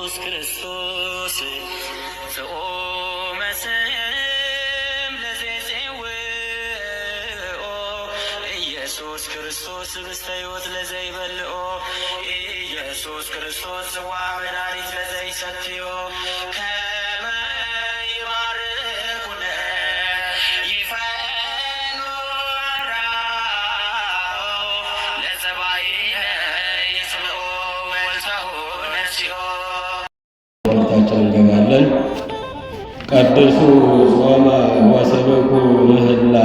ኢየሱስ ክርስቶስ ዘኦመ ስም ለዘይጼውኦ ኢየሱስ ክርስቶስ ህብስተ ሕይወት ለዘይበልዖ ኢየሱስ ክርስቶስ ጽዋ መድኃኒት ለዘይሰትዮ ከመ ይባርኩነ ይፈኑ አራው ለጸባኢነ ይጽብኦ ወልታሁ ነሲኦ። ትምህርታችን እንገባለን። ቀድሱ ጾመ ወሰበኩ ምህላ።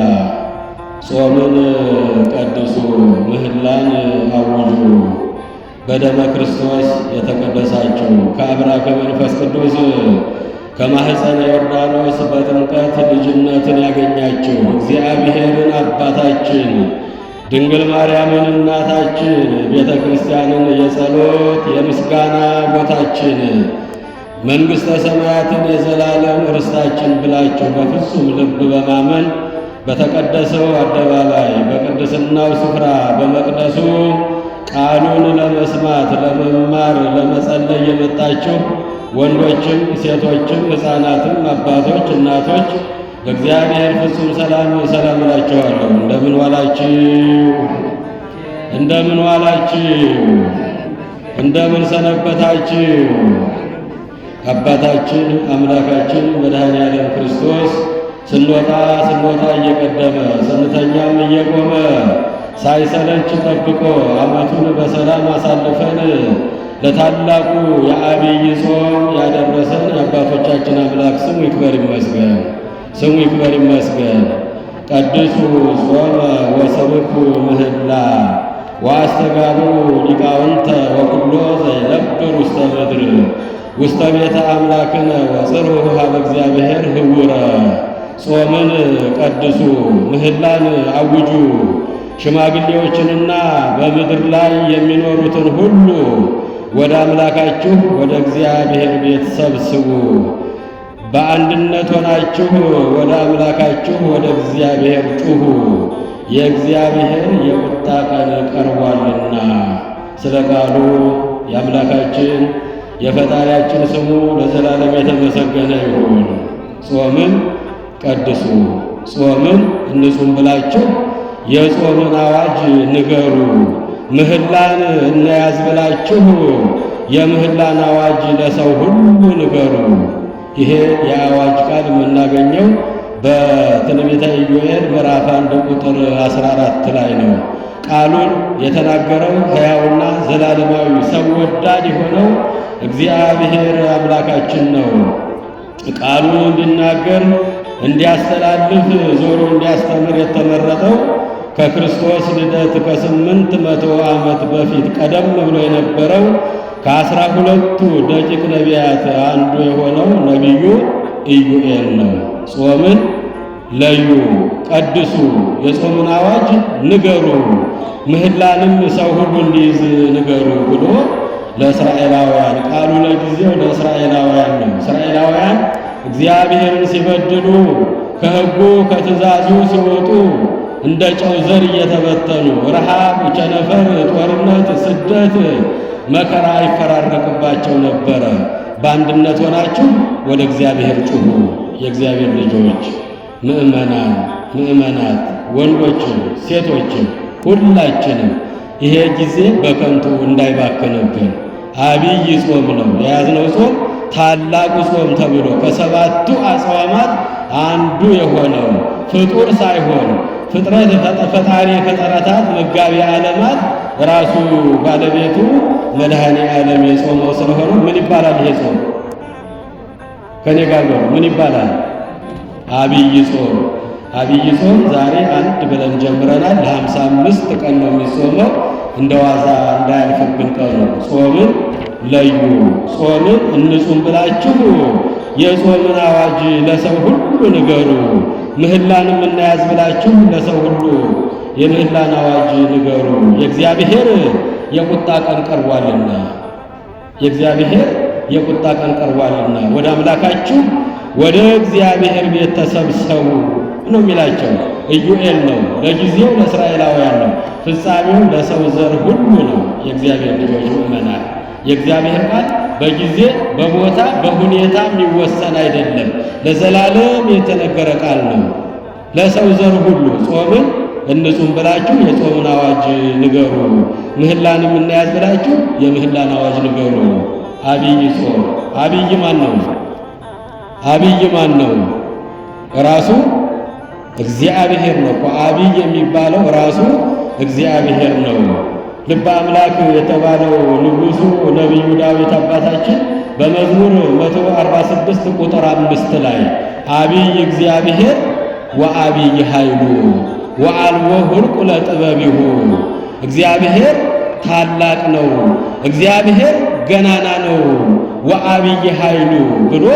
ጾምን ቀድሱ ምህላን አውጁ። በደመ ክርስቶስ የተቀደሳችሁ ከአብራከ መንፈስ ቅዱስ ከማኅፀነ ዮርዳኖስ በጥምቀት ልጅነትን ያገኛችሁ እግዚአብሔርን አባታችን ድንግል ማርያምን እናታችን ቤተ ክርስቲያንን የጸሎት የምስጋና ቦታችን መንግሥተ ሰማያትን የዘላለም ርስታችን ብላችሁ በፍጹም ልብ በማመን በተቀደሰው አደባባይ በቅድስናው ስፍራ በመቅደሱ ቃሉን ለመስማት ለመማር ለመጸለይ የመጣችሁ ወንዶችም ሴቶችም ሕፃናትም አባቶች እናቶች በእግዚአብሔር ፍጹም ሰላም ሰላም እላችኋለሁ። እንደምን ዋላችሁ? እንደምን ዋላችሁ? እንደምን ሰነበታችሁ? አባታችን አምላካችን መድኃኔ ዓለም ክርስቶስ ስንወጣ እየቀደመ ስንተኛም እየቆመ ሳይሰለች ጠብቆ ዓመቱን በሰላም አሳልፈን ለታላቁ የዐቢይ ጾም ያደረሰን የአባቶቻችን አምላክ ስሙ ይክበር ይመስገን። ስሙ ይክበር ይመስገን። ቀድሱ ጾመ ወሰብኩ ምህላ ወአስተጋቡ ሊቃውንተ ወኩሎ ዘይነብር ውስተ ምድር ውስተ ቤተ አምላክነ ወጽርሑ ኀበ እግዚአብሔር ህውረ። ጾምን ቀድሱ ምህላን አውጁ። ሽማግሌዎችንና በምድር ላይ የሚኖሩትን ሁሉ ወደ አምላካችሁ ወደ እግዚአብሔር ቤት ሰብስቡ። በአንድነት ሆናችሁ ወደ አምላካችሁ ወደ እግዚአብሔር ጩኹ፣ የእግዚአብሔር የቁጣ ቀን ቀርቧልና። ስለ ቃሉ የአምላካችን የፈጣሪያችን ስሙ ለዘላለም የተመሰገነ ይሁን። ጾምን ቀድሱ፣ ጾምን እንጹም ብላችሁ የጾምን አዋጅ ንገሩ። ምህላን እንያዝ ብላችሁ የምህላን አዋጅ ለሰው ሁሉ ንገሩ። ይሄ የአዋጅ ቃል የምናገኘው በትንቢተ ኢዮኤል ምዕራፍ 1 ቁጥር 14 ላይ ነው። ቃሉን የተናገረው ሕያውና ዘላለማዊ ሰው ወዳድ የሆነው እግዚአብሔር አምላካችን ነው። ቃሉን እንዲናገር እንዲያስተላልፍ ዞሮ እንዲያስተምር የተመረጠው ከክርስቶስ ልደት ከ800 ዓመት በፊት ቀደም ብሎ የነበረው ከ12ቱ ደቂቅ ነቢያት አንዱ የሆነው ነቢዩ ኢዩኤል ነው። ጾምን ለዩ፣ ቀድሱ፣ የጾምን አዋጅ ንገሩ፣ ምህላንም ሰው ሁሉ እንዲይዝ ንገሩ ብሎ ለእስራኤላውያን ቃሉ ለጊዜው ለእስራኤላውያን ነው። እስራኤላውያን እግዚአብሔርን ሲበድሉ ከሕጉ ከትእዛዙ ሲወጡ እንደ ጨው ዘር እየተበተኑ ረሃብ፣ ቸነፈር፣ ጦርነት፣ ስደት፣ መከራ ይፈራረቅባቸው ነበረ። በአንድነት ሆናችሁ ወደ እግዚአብሔር ጩኹ። የእግዚአብሔር ልጆች ምእመናን፣ ምእመናት፣ ወንዶችም ሴቶችም ሁላችንም ይሄ ጊዜ በከንቱ እንዳይባክንብን ዐቢይ ጾም ነው የያዝነው። ጾም ታላቁ ጾም ተብሎ ከሰባቱ አጽዋማት አንዱ የሆነው ፍጡር ሳይሆን ፍጥረት ፈጣሪ ፍጥረታት መጋቢ ዓለማት ራሱ ባለቤቱ መድኃኔ ዓለም የጾመው ስለሆነ ምን ይባላል? ይሄ ጾም ከኔ ጋር ነው። ምን ይባላል? ዐቢይ ጾም። ዐቢይ ጾም ዛሬ አንድ ብለን ጀምረናል። ለ55 ቀን ነው የሚጾመው። እንደ ዋዛ እንዳያልፍብን ቀኑ። ጾምን ለዩ፣ ጾምን እንጹም ብላችሁ የጾምን አዋጅ ለሰው ሁሉ ንገሩ። ምህላንም እናያዝ ብላችሁ ለሰው ሁሉ የምህላን አዋጅ ንገሩ። የእግዚአብሔር የቁጣ ቀን ቀርቧልና፣ የእግዚአብሔር የቁጣ ቀን ቀርቧልና ወደ አምላካችሁ ወደ እግዚአብሔር ቤት ተሰብሰቡ ነው የሚላቸው። ኢዩኤል ነው። ለጊዜው ለእስራኤላውያን ነው፣ ፍጻሜው ለሰው ዘር ሁሉ ነው። የእግዚአብሔር ልጆች ምእመናን፣ የእግዚአብሔር ቃል በጊዜ በቦታ በሁኔታ የሚወሰን አይደለም። ለዘላለም የተነገረ ቃል ነው። ለሰው ዘር ሁሉ ጾምን እንጹም ብላችሁ የጾምን አዋጅ ንገሩ፣ ምህላንም እናያዝ ብላችሁ የምህላን አዋጅ ንገሩ። አብይ ጾም አብይ ማን ነው? አብይ ማን ነው? ራሱ እግዚአብሔር ነው እኮ። አብይ የሚባለው ራሱ እግዚአብሔር ነው። ልበ አምላክ የተባለው ንጉሡ ነቢዩ ዳዊት አባታችን በመዝሙር 146 ቁጥር 5 ላይ አብይ እግዚአብሔር ወአብይ ኃይሉ ወአልቦ ሁልቁ ለጥበቢሁ፣ እግዚአብሔር ታላቅ ነው፣ እግዚአብሔር ገናና ነው፣ ወአብይ ኃይሉ ብሎ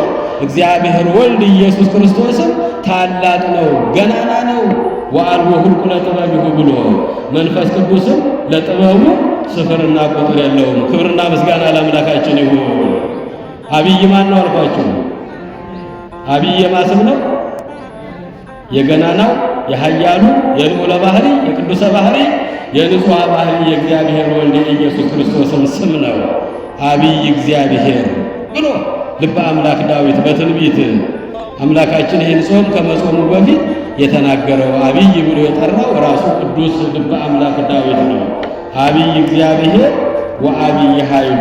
እግዚአብሔር ወልድ ኢየሱስ ክርስቶስም ታላቅ ነው፣ ገናና ነው፣ ወአልቦ ሁልቁ ለጥበቢሁ ብሎ መንፈስ ቅዱስም ለጥበቡ ስፍርና ቁጥር የለውም። ክብርና ምስጋና ለአምላካችን ይሁን። አብይ ማን ነው አልኳችሁ? አብይ የማስም ነው? የገናናው የኃያሉ የልዑለ ባህሪ የቅዱሰ ባህሪ የንጹሐ ባህሪ የእግዚአብሔር ወልድ የኢየሱስ ክርስቶስን ስም ነው አብይ እግዚአብሔር ብሎ ልበ አምላክ ዳዊት በትንቢት አምላካችን ይህን ጾም ከመጾሙ በፊት የተናገረው አብይ ብሎ የጠራው ራሱ ቅዱስ ልበ አምላክ ዳዊት ነው። አብይ እግዚአብሔር ወአብይ ኃይሉ፣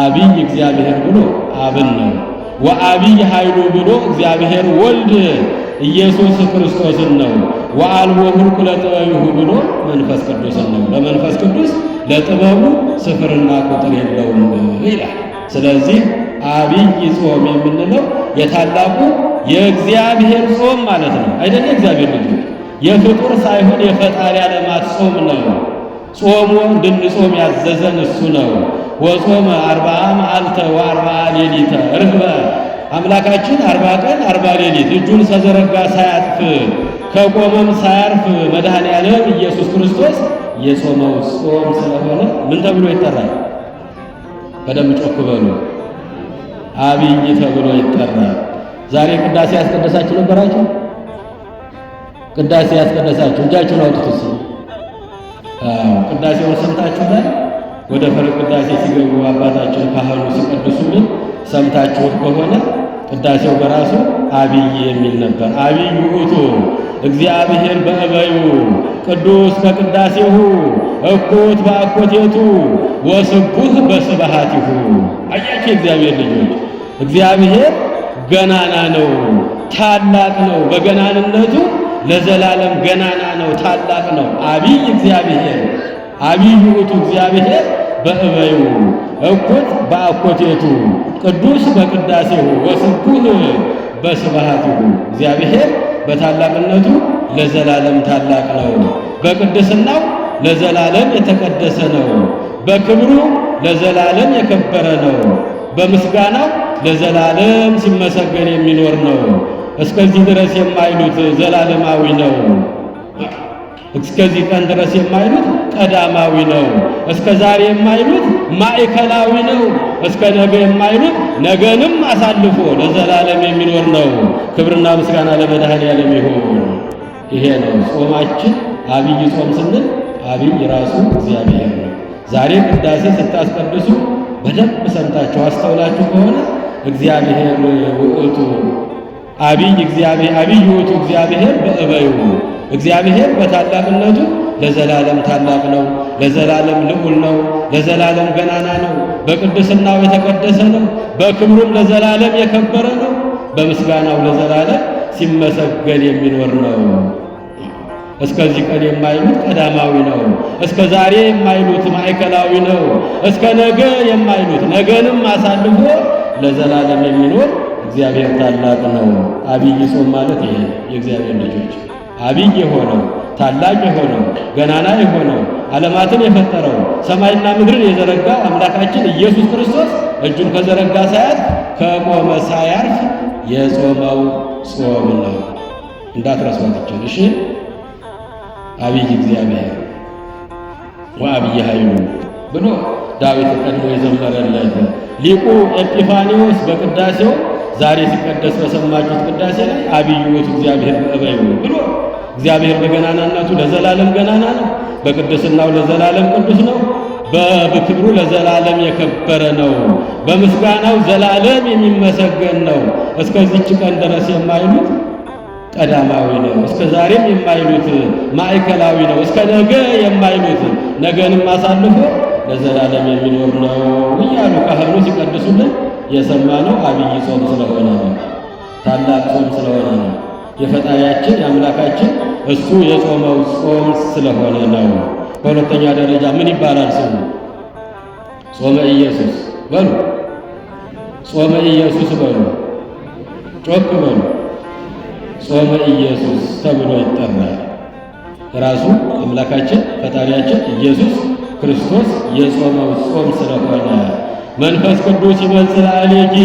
አብይ እግዚአብሔር ብሎ አብን ነው። ወአብይ ኃይሉ ብሎ እግዚአብሔር ወልድ ኢየሱስ ክርስቶስን ነው። ወአልቦ ሁልቁ ለጥበቢሁ ብሎ መንፈስ ቅዱስን ነው። ለመንፈስ ቅዱስ ለጥበቡ ስፍርና ቁጥር የለውም ይላል። ስለዚህ አብይ ጾም የምንለው የታላቁ የእግዚአብሔር ጾም ማለት ነው። አይደለ? እግዚአብሔር ልጅ የፍጡር ሳይሆን የፈጣሪ ዓለማት ጾም ነው። ጾሙ እንድንጾም ያዘዘን እሱ ነው። ወጾመ 40 መዓልተ ወ40 ሌሊተ ርህበ፣ አምላካችን 40 ቀን 40 ሌሊት እጁን ሰዘረጋ ሳያጥፍ ከቆመም ሳያርፍ መድኃኔ ዓለም ኢየሱስ ክርስቶስ የጾመው ጾም ስለሆነ ምን ተብሎ ይጠራል? በደንብ ጮክ በሉ። አብይ ተብሎ ይጠራል። ዛሬ ቅዳሴ ያስቀደሳችሁ ነበራችሁ? ቅዳሴ ያስቀደሳችሁ እጃችሁን አውጡት። ቅዳሴውን ሰምታችሁታል? ወደ ፈረቅ ቅዳሴ ሲገቡ አባታችን ካህኑ ሲቀድሱልን ሰምታችሁት ከሆነ ቅዳሴው በራሱ አብይ የሚል ነበር። አብይ ውእቱ እግዚአብሔር በእበዩ ቅዱስ በቅዳሴሁ እኩት በአኮቴቱ ወስቡህ በስብሐቲሁ። አያችሁ እግዚአብሔር ልጆች፣ እግዚአብሔር ገናና ነው፣ ታላቅ ነው። በገናንነቱ ለዘላለም ገናና ነው፣ ታላቅ ነው። አብይ እግዚአብሔር አብይ ውእቱ እግዚአብሔር በእበዩ እኩት በአኮቴቱ ቅዱስ በቅዳሴሁ ወስቡህ በስብሐቲሁ። እግዚአብሔር በታላቅነቱ ለዘላለም ታላቅ ነው። በቅድስናው ለዘላለም የተቀደሰ ነው። በክብሩ ለዘላለም የከበረ ነው። በምስጋናው ለዘላለም ሲመሰገን የሚኖር ነው። እስከዚህ ድረስ የማይሉት ዘላለማዊ ነው። እስከዚህ ቀን ድረስ የማይሉት ቀዳማዊ ነው። እስከ ዛሬ የማይሉት ማዕከላዊ ነው። እስከ ነገ የማይሉት ነገንም አሳልፎ ለዘላለም የሚኖር ነው። ክብርና ምስጋና ለመድኃኔዓለም ይሁን። ይሄ ነው ጾማችን። አብይ ጾም ስንል አብይ ራሱ እግዚአብሔር ነው። ዛሬ ቅዳሴ ስታስቀድሱ በደንብ ሰምታችሁ አስተውላችሁ ከሆነ እግዚአብሔር ውእቱ አብይ እግዚአብሔር አብይ ውእቱ እግዚአብሔር በእበዩ እግዚአብሔር በታላቅነቱ ለዘላለም ታላቅ ነው። ለዘላለም ልዑል ነው። ለዘላለም ገናና ነው። በቅድስናው የተቀደሰ ነው። በክብሩም ለዘላለም የከበረ ነው። በምስጋናው ለዘላለም ሲመሰገን የሚኖር ነው። እስከዚህ ቀን የማይሉት ቀዳማዊ ነው። እስከ ዛሬ የማይሉት ማዕከላዊ ነው። እስከ ነገ የማይሉት ነገንም አሳልፎ ለዘላለም የሚኖር እግዚአብሔር ታላቅ ነው። አብይ ጾም ማለት ይሄ የእግዚአብሔር ልጆች አብይ የሆነው ታላቅ የሆነው ገናና የሆነው ዓለማትን የፈጠረው ሰማይና ምድርን የዘረጋው አምላካችን ኢየሱስ ክርስቶስ እጁን ከዘረጋ ሳያርፍ ከቆመ ሳያርፍ የጾመው ጾም ነው። እንዳትረሷት። እሺ አብይ እግዚአብሔር ወአብይ ኃይሉ ብሎ ዳዊት ቀድሞ የዘመረለት ሊቁ ኤጲፋኒዎስ በቅዳሴው ዛሬ ሲቀደስ በሰማችሁት ቅዳሴ ላይ አብይ ውእቱ እግዚአብሔር በእበዩ ብሎ እግዚአብሔር በገናናነቱ ለዘላለም ገናና ነው። በቅድስናው ለዘላለም ቅዱስ ነው። በክብሩ ለዘላለም የከበረ ነው። በምስጋናው ዘላለም የሚመሰገን ነው። እስከዚች ቀን ድረስ የማይሉት ቀዳማዊ ነው። እስከ ዛሬም የማይሉት ማዕከላዊ ነው። እስከ ነገ የማይሉት ነገንም አሳልፎ ለዘላለም የሚኖር ነው እያሉ ካህኑ ሲቀድሱልን የሰማነው አብይ ጾም ስለሆነ ነው። ታላቅ ጾም ስለሆነ ነው። የፈጣሪያችን የአምላካችን እሱ የጾመው ጾም ስለሆነ ነው። በሁለተኛ ደረጃ ምን ይባላል ስሙ? ጾመ ኢየሱስ በሉ። ጾመ ኢየሱስ በሉ። ጮክ በሉ። ጾመ ኢየሱስ ተብሎ ይጠራል። ራሱ አምላካችን ፈጣሪያችን ኢየሱስ ክርስቶስ የጾመው ጾም ስለሆነ መንፈስ ቅዱስ ይመጽእ ላዕሌኪ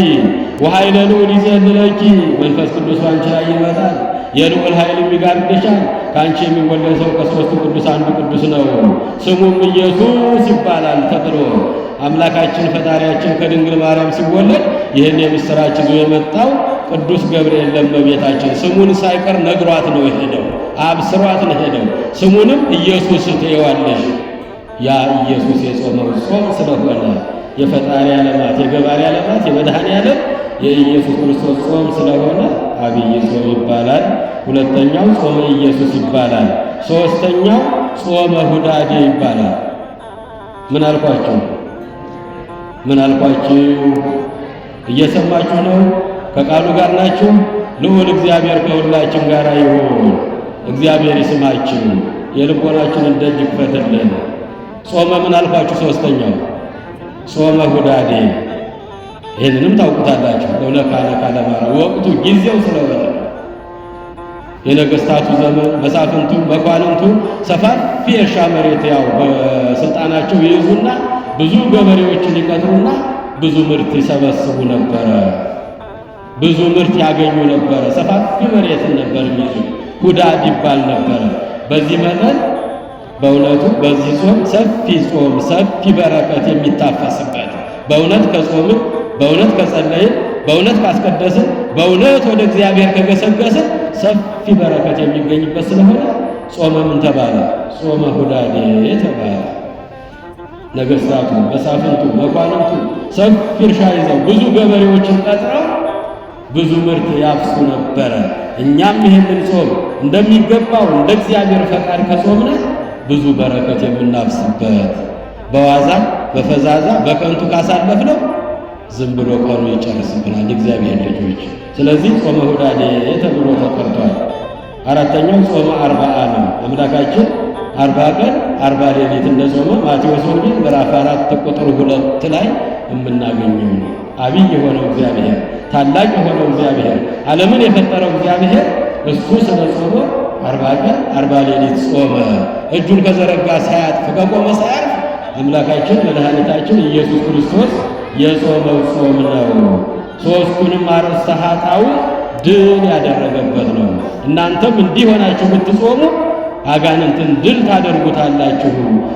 ወኃይለ ልዑል ይጼልለኪ። መንፈስ ቅዱስ ባንቺ ላይ ይመጣል፣ የልዑል ኃይልም ይጋርድሻል። ከአንቺ የሚወለድ ሰው ከሦስቱ ቅዱስ አንዱ ቅዱስ ነው፣ ስሙም ኢየሱስ ይባላል ተብሎ አምላካችን ፈጣሪያችን ከድንግል ማርያም ሲወለድ ይህን የምሥራች ይዞ የመጣው ቅዱስ ገብርኤል ለእመቤታችን ስሙን ሳይቀር ነግሯት ነው የሄደው፣ አብስሯት ነው የሄደው። ስሙንም ኢየሱስ ትይዋለሽ። ያ ኢየሱስ የጾመው ጾም ስለሆነ የፈጣሪ ዓለማት የገባሪ ዓለማት የመድኃኔ ዓለም የኢየሱስ ክርስቶስ ጾም ስለሆነ አብይ ጾም ይባላል። ሁለተኛው ጾመ ኢየሱስ ይባላል። ሦስተኛው ጾመ ሁዳዴ ይባላል። ምን አልኳችሁ? ምን አልኳችሁ? እየሰማችሁ ነው? ከቃሉ ጋር ናችሁ? ልዑል እግዚአብሔር ከሁላችን ጋር ይሁን። እግዚአብሔር ይስማችሁ፣ የልቦናችንን ደጅ ይክፈትልን። ጾመ ምን አልኳችሁ? ሦስተኛው ጾመ ሁዳዴ። ይህንንም ታውቁታላችሁ። ለውለካነ ካለማራ ወቅቱ ጊዜው ስለሆነ የነገስታቱ ዘመን መሳፍንቱ መኳንንቱ ሰፋፊ የእርሻ መሬት ያው በስልጣናቸው ይይዙና ብዙ ገበሬዎችን ይቀጥሩና ብዙ ምርት ይሰበስቡ ነበረ። ብዙ ምርት ያገኙ ነበረ። ሰፋፊ መሬትን ነበር የሚይዙ። ሁዳድ ይባል ነበረ። በዚህ መጠን በእውነቱ በዚህ ጾም ሰፊ በረከት የሚታፈስበት በእውነት ከጾምን በእውነት ከጸለይን በእውነት ካስቀደስን በእውነት ወደ እግዚአብሔር ከገሰገስን ሰፊ በረከት የሚገኝበት ስለሆነ ጾመ ምን ተባለ? ጾመ ሁዳዴ ተባለ። ነገስታቱ መሳፍንቱ መኳንንቱ ሰፊ እርሻ ይዘው ብዙ ገበሬዎችን ቀጥረው ብዙ ምርት ያፍሱ ነበረ። እኛም ይህንን ጾም እንደሚገባው እንደ እግዚአብሔር ፈቃድ ከጾምነ ብዙ በረከት የምናፍስበት፣ በዋዛ በፈዛዛ በከንቱ ካሳለፍነው ዝም ብሎ ቀኑ ይጨርስብናል እግዚአብሔር ልጆች። ስለዚህ ጾመ ሁዳዴ ተብሎ ተቀርቷል። አራተኛው ጾመ አርባዓ ነው። አምላካችን 40 ቀን 40 ሌሊት እንደጾመ ማቴዎስ ወንጌል ምዕራፍ 4 ቁጥር 2 ላይ የምናገኘው ነው። አብይ የሆነው እግዚአብሔር ታላቅ የሆነው እግዚአብሔር ዓለምን የፈጠረው እግዚአብሔር እሱ ስለ ጾመ 40 ቀን 40 ሌሊት ጾመ። እጁን ከዘረጋ ሳያጥፍ ከቆመ ሳያርፍ አምላካችን መድኃኒታችን ኢየሱስ ክርስቶስ የጾመው ጾም ነው። ሦስቱንም አርእስተ ኃጣውእ ድል ያደረገበት ነው። እናንተም እንዲህ ሆናችሁ ብትጾሙ አጋንንትን ድል ታደርጉታላችሁ፣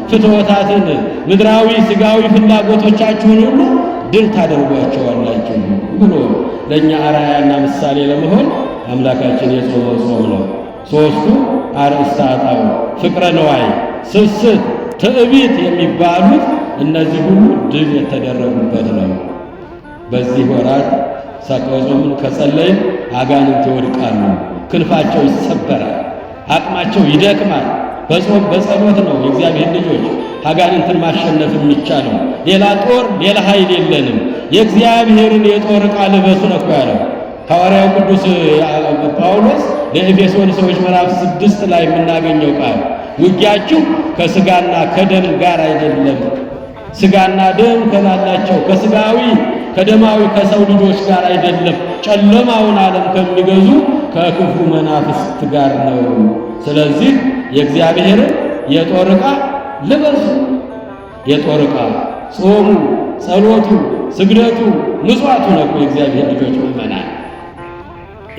ፍትወታትን ምድራዊ ሥጋዊ ፍላጎቶቻችሁን ሁሉ ድል ታደርጓቸዋላችሁ ብሎ ለእኛ አርአያና ምሳሌ ለመሆን አምላካችን የጾመው ጾም ነው። ሦስቱ አርእስተ ኃጣውእ ፍቅረ ነዋይ፣ ስስት፣ ትዕቢት የሚባሉት እነዚህ ሁሉ ድል የተደረጉበት ነው። በዚህ ወራት ጾምን ከጸለይን አጋንንት ይወድቃሉ፣ ክንፋቸው ይሰበራል፣ አቅማቸው ይደክማል። በጾም በጸሎት ነው የእግዚአብሔር ልጆች አጋንንትን ማሸነፍ የሚቻለው። ሌላ ጦር ሌላ ኃይል የለንም። የእግዚአብሔርን የጦር ዕቃ ልበሱ ነው ያለው ሐዋርያው ቅዱስ ጳውሎስ ለኤፌሶን ሰዎች ምዕራፍ 6 ላይ የምናገኘው ቃል ውጊያችሁ ከሥጋና ከደም ጋር አይደለም። ሥጋና ደም ከላላቸው ከሥጋዊ ከደማዊ ከሰው ልጆች ጋር አይደለም፣ ጨለማውን ዓለም ከሚገዙ ከክፉ መናፍስት ጋር ነው። ስለዚህ የእግዚአብሔርን የጦር ዕቃ ልበሱ። የጦር ዕቃ ጾሙ፣ ጸሎቱ፣ ስግደቱ፣ ምጽዋቱ ነው የእግዚአብሔር ልጆች ምእመናን።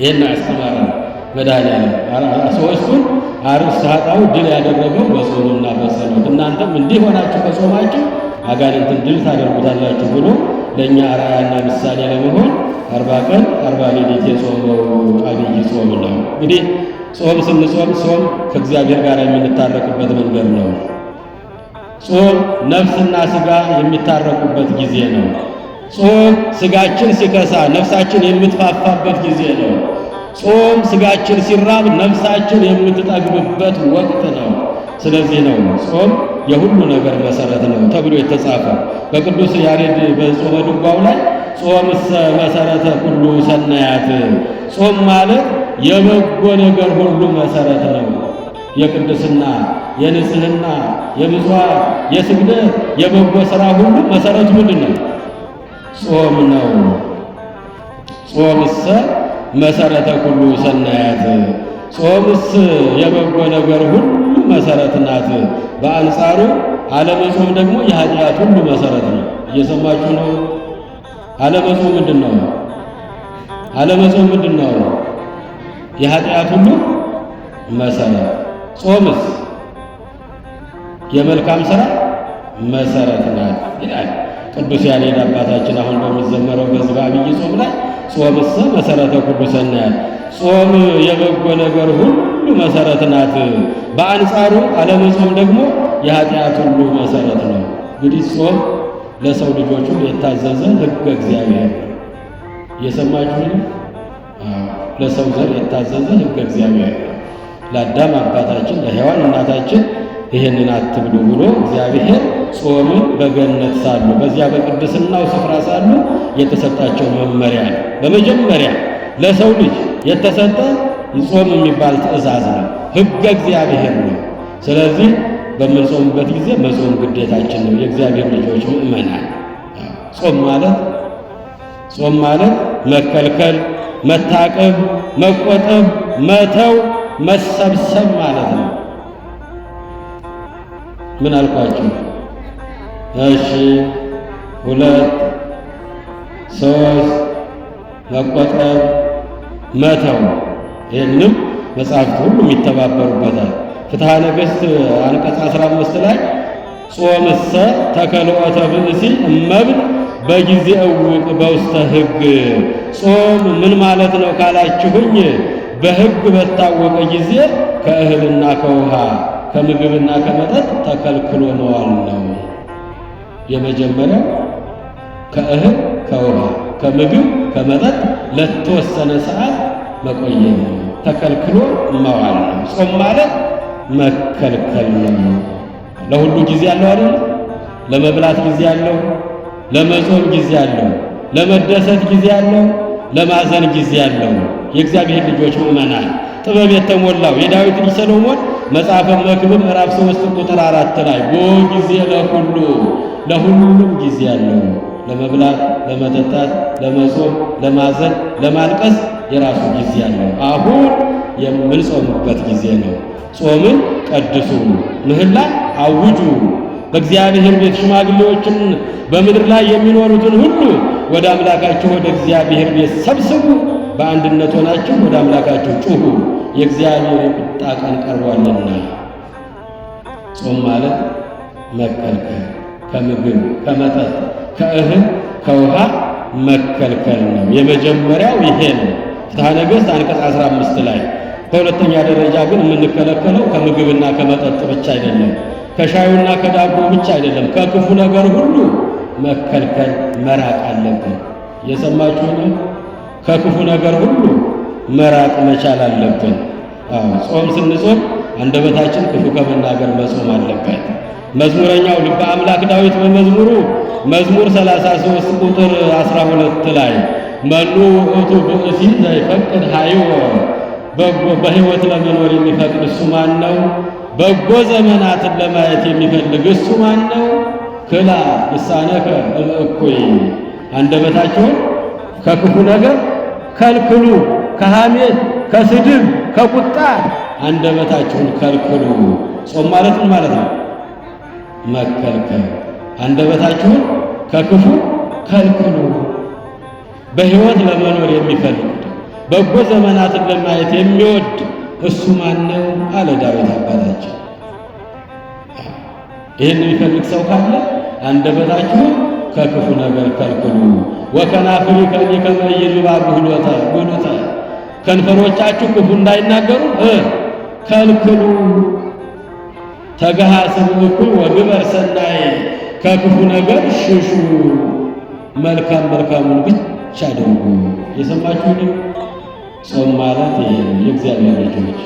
ይህን ያስተማረን መድኃኒዓለም ሦስቱን አርእስተ ኃጣውእ ድል ያደረገው በጾምና በጸሎት እናንተም እንዲህ ሆናችሁ ከጾማችሁ አጋንንትን ድል ታደርጉታላችሁ ብሎ ለእኛ አርአያና ምሳሌ ለመሆን 40 ቀን 40 ሌሊት የጾመው አብይ ጾም ነው። እንግዲህ ጾም ስንጾም ጾም ከእግዚአብሔር ጋር የምንታረቅበት መንገድ ነው። ጾም ነፍስና ሥጋ የሚታረቁበት ጊዜ ነው። ጾም ሥጋችን ሲከሳ ነፍሳችን የምትፋፋበት ጊዜ ነው። ጾም ሥጋችን ሲራብ ነፍሳችን የምትጠግብበት ወቅት ነው። ስለዚህ ነው ጾም የሁሉ ነገር መሰረት ነው ተብሎ የተጻፈው በቅዱስ ያሬድ በጾመ ድጓው ላይ ጾምሰ መሰረተ ሁሉ ሰናያት። ጾም ማለት የበጎ ነገር ሁሉ መሰረት ነው። የቅድስና፣ የንጽህና፣ የምጽዋት፣ የስግደት፣ የበጎ ሥራ ሁሉ መሰረቱ ምንድን ነው? ጾም ነው። ጾምሰ መሰረተ ሁሉ ሰናያት። ጾምስ የበጎ ነገር ሁሉ መሰረት ናት። በአንጻሩ አለመጾም ደግሞ የኃጢአት ሁሉ መሰረት ነው። እየሰማችሁ ነው? አለመጾም ምንድን ነው? አለመጾም ምንድን ነው? የኃጢአት ሁሉ መሰረት። ጾምስ የመልካም ሥራ መሰረት ናት ይላል ቅዱስ ያሬድ አባታችን አሁን በሚዘመረው በዚህ በዐቢይ ጾም ላይ ጾምሰ መሰረተ ኩሉ ሰናያት። ጾም የበጎ ነገር ሁሉ መሰረት ናት። በአንጻሩ አለመጾም ደግሞ የኃጢአት ሁሉ መሰረት ነው። እንግዲህ ጾም ለሰው ልጆች ሁሉ የታዘዘ ሕገ እግዚአብሔር ነው። እየሰማችሁ ነው? ለሰው ዘር የታዘዘ ሕገ እግዚአብሔር ነው። ለአዳም አባታችን ለሔዋን እናታችን ይህንን አትብሉ ብሎ እግዚአብሔር ጾምን በገነት ሳሉ በዚያ በቅድስናው ስፍራ ሳሉ የተሰጣቸው መመሪያ ነው። በመጀመሪያ ለሰው ልጅ የተሰጠ ጾም የሚባል ትእዛዝ ነው፣ ሕገ እግዚአብሔር ነው። ስለዚህ በምንጾምበት ጊዜ መጾም ግዴታችን ነው። የእግዚአብሔር ልጆች ምእመናን፣ ጾም ማለት መከልከል፣ መታቀብ፣ መቆጠብ፣ መተው፣ መሰብሰብ ማለት ነው። ምን አልኳችሁ? እሺ 2 3 መቆጠብ፣ መተው። ይህንም መጽሐፍት ሁሉም ይተባበሩበታል። ፍትሐ ነገሥት አንቀጽ 15 ላይ ጾምሰ ተከልኦተ ብእሲ እመብል በጊዜ እውቅ በውስተ ሕግ። ጾም ምን ማለት ነው ካላችሁኝ፣ በሕግ በታወቀ ጊዜ ከእህልና ከውሃ ከምግብና ከመጠጥ ተከልክሎ መዋል ነው። የመጀመሪያው ከእህል ከውሃ ከምግብ ከመጠጥ ለተወሰነ ሰዓት መቆየት ነው፣ ተከልክሎ መዋል ነው። ጾም ማለት መከልከል ነው። ለሁሉ ጊዜ አለው አይደል? ለመብላት ጊዜ አለው፣ ለመጾም ጊዜ አለው፣ ለመደሰት ጊዜ አለው፣ ለማዘን ጊዜ አለው። የእግዚአብሔር ልጆች ምእመናን ጥበብ የተሞላው የዳዊት ልጅ ሰሎሞን መጽሐፈ መክብብ ምዕራፍ 3 ቁጥር 4 ላይ ጊዜ ለሁሉ ለሁሉም ጊዜ አለው። ለመብላት፣ ለመጠጣት፣ ለመጾም፣ ለማዘን፣ ለማልቀስ የራሱ ጊዜ አለው። አሁን የምንጾምበት ጊዜ ነው። ጾምን ቀድሱ፣ ምህላን አውጁ። በእግዚአብሔር ቤት ሽማግሌዎችን በምድር ላይ የሚኖሩትን ሁሉ ወደ አምላካችሁ ወደ እግዚአብሔር ቤት ሰብስቡ፣ በአንድነት ሆናችሁ ወደ አምላካችሁ ጩኹ፣ የእግዚአብሔር የቁጣ ቀን ቀርቧልና። ጾም ማለት መከልከል፣ ከምግብ ከመጠጥ ከእህል ከውሃ መከልከል ነው። የመጀመሪያው ይሄ ነው፣ ፍትሐ ነገሥት አንቀጽ 15 ላይ። በሁለተኛ ደረጃ ግን የምንከለከለው ከምግብና ከመጠጥ ብቻ አይደለም፣ ከሻዩና ከዳቦ ብቻ አይደለም፣ ከክፉ ነገር ሁሉ መከልከል መራቅ አለብን። እየሰማችሁ ነው? ከክፉ ነገር ሁሉ መራቅ መቻል አለብን። ጾም ስንጾም አንደበታችን ክፉ ከመናገር መጾም አለበት። መዝሙረኛው ልበ አምላክ ዳዊት በመዝሙሩ መዝሙር 33 ቁጥር 12 ላይ መኑ ውእቱ ብእሲ ዘይፈቅድ ሀይወ፣ በሕይወት ለመኖር የሚፈቅድ እሱ ማን ነው? በጎ ዘመናትን ለማየት የሚፈልግ እሱ ማን ነው? ክላ ልሳነከ እምእኩይ፣ አንደበታችሁን ከክፉ ነገር ከልክሉ፣ ከሐሜት፣ ከስድብ፣ ከቁጣ አንደበታችሁን ከልክሉ። ጾም ማለት ምን ማለት ነው? መከልከል። አንደበታችሁን ከክፉ ከልክሉ። በሕይወት ለመኖር የሚፈልግ በጎ ዘመናትን ለማየት የሚወድ እሱ ማን ነው አለ ዳዊት አባታችን። ይህን የሚፈልግ ሰው ካለ አንደበታችሁን ከክፉ ነገር ከልክሉ። ወከናፍሪከኒ ከመ ይልባቡ ጉሉተ፣ ከንፈሮቻችሁ ክፉ እንዳይናገሩ ከልክሉ። ተገሃስብ እኩይ ወግበር ሰናይ ከክፉ ነገር ሽሹ መልካም መልካሙን ብቻ አድርጉ። የሰማችሁት ጾም ማለት ይሄ ነው። የእግዚአብሔር ልጆች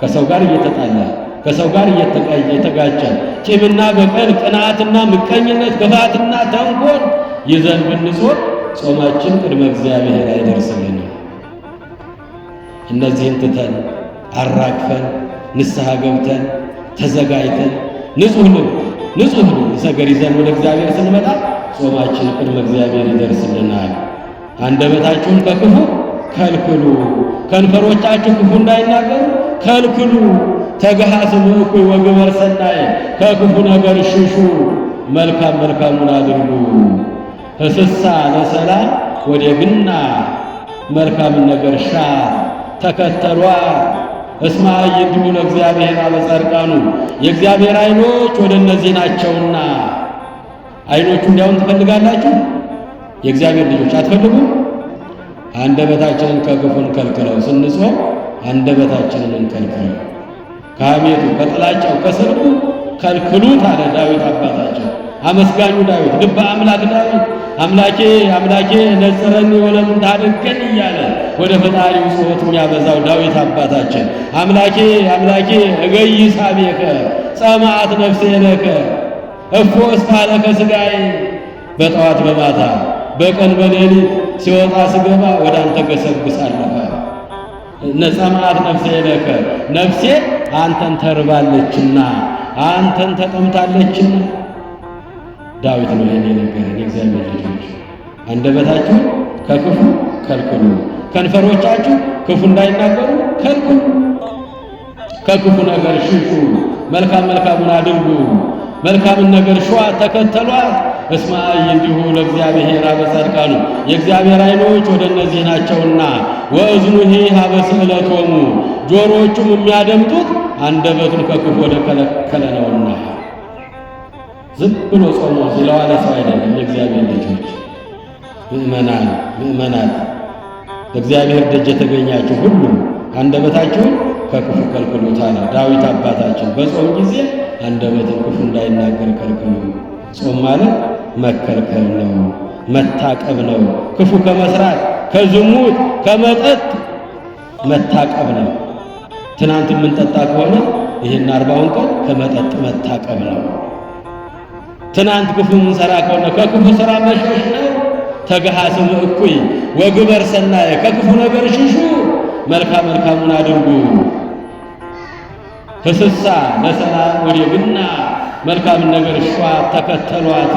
ከሰው ጋር እየተጣላ ከሰው ጋር እየተጋጨ ቂምና በቀል ቅንዓትና ምቀኝነት ክፋትና ተንኮል ይዘን ብንጾም ጾማችን ቅድመ እግዚአብሔር አይደርስልንም። እነዚህን ትተን አራግፈን ንስሐ ገብተን ተዘጋጅተን ንጹህ ነገር ይዘን ወደ እግዚአብሔር ስንመጣ ጾማችን ቅድመ እግዚአብሔር ይደርስልናል። አንደበታችሁን ከክፉ ከልክሉ፣ ከንፈሮቻችሁ ክፉ እንዳይናገሩ ከልክሉ። ተገሃስብ እኩይ ወግበር ሰናይ ከክፉ ነገር ሽሹ መልካም መልካሙን አድርጉ። እስሳ ለሰላም ወዴግና መልካምን ነገር ሻ ተከተሏ። እስማ ይድሙ ለእግዚአብሔር አበጸርቃኑ የእግዚአብሔር ዓይኖች ወደ እነዚህ ናቸውና። ዓይኖቹ እንዲያውን ትፈልጋላችሁ? የእግዚአብሔር ልጆች አትፈልጉም? አንደበታችንን ከክፉን ከልክለው ስንጾም አንደበታችንን እንከልክለው። ከሐሜቱ ከጥላቻው ከስድቡ ከልክሉት አለ ዳዊት አባታችን። አመስጋኙ ዳዊት ልበ አምላክ ዳዊት አምላኬ አምላኬ ነጽረኒ ወለምን ታደገን እያለ ወደ ፈጣሪው ጸሎት የሚያበዛው ዳዊት አባታችን አምላኬ አምላኬ እገይሳቤከ ጸማዓት ነፍሴ ለከ እፎ እስካለከ ሥጋዬ በጠዋት በማታ በቀን በሌሊት ሲወጣ ስገባ ወደ አንተ ገሰግሳለሁ። ነጸማዓት ነፍሴ ለከ ነፍሴ አንተን ተርባለችና አንተን ተጠምታለችና። ዳዊት ነው ይሄን የነገረን። የእግዚአብሔር ልጆች አንደበታችሁ ከክፉ ከልክሉ፣ ከንፈሮቻችሁ ክፉ እንዳይናገሩ ከልክሉ። ከክፉ ነገር ሽሹ፣ መልካም መልካሙን አድርጉ። መልካምን ነገር ሸዋ ተከተሏት። እስማ ይንዲሁ ለእግዚአብሔር አበጸርቃኑ የእግዚአብሔር ዓይኖች ወደ እነዚህ ናቸውና። ወእዝኑሂ ሀበ ስእለቶሙ ጆሮዎቹም የሚያደምጡት አንደበቱን ከክፉ ወደ ከለከለ ነውና። ዝም ብሎ ጾሞ ስለዋለ ሰው አይደለም። የእግዚአብሔር ልጆች ምእመናት በእግዚአብሔር ደጅ የተገኛችሁ ሁሉ አንደበታችሁን ከክፉ ከልክሉት አለ ዳዊት አባታችን። በጾም ጊዜ አንደበትን ክፉ እንዳይናገር ከልክሉ። ጾም ማለት መከልከል ነው፣ መታቀብ ነው። ክፉ ከመስራት ከዝሙት ከመጠጥ መታቀብ ነው። ትናንት የምንጠጣ ከሆነ ይህን 40ውን ቀን ከመጠጥ መታቀብ ነው። ትናንት ክፉ የምንሰራ ከሆነ ከክፉ ሥራ መሸሽ ነው። ተገሃስብ እኩይ ወግበር ሰናየ ከክፉ ነገር ሽሹ መልካም መልካሙን አድርጉ። እስሳ ለሰላም ወዴግና መልካምን ነገር ሸዋ ተከተሏት።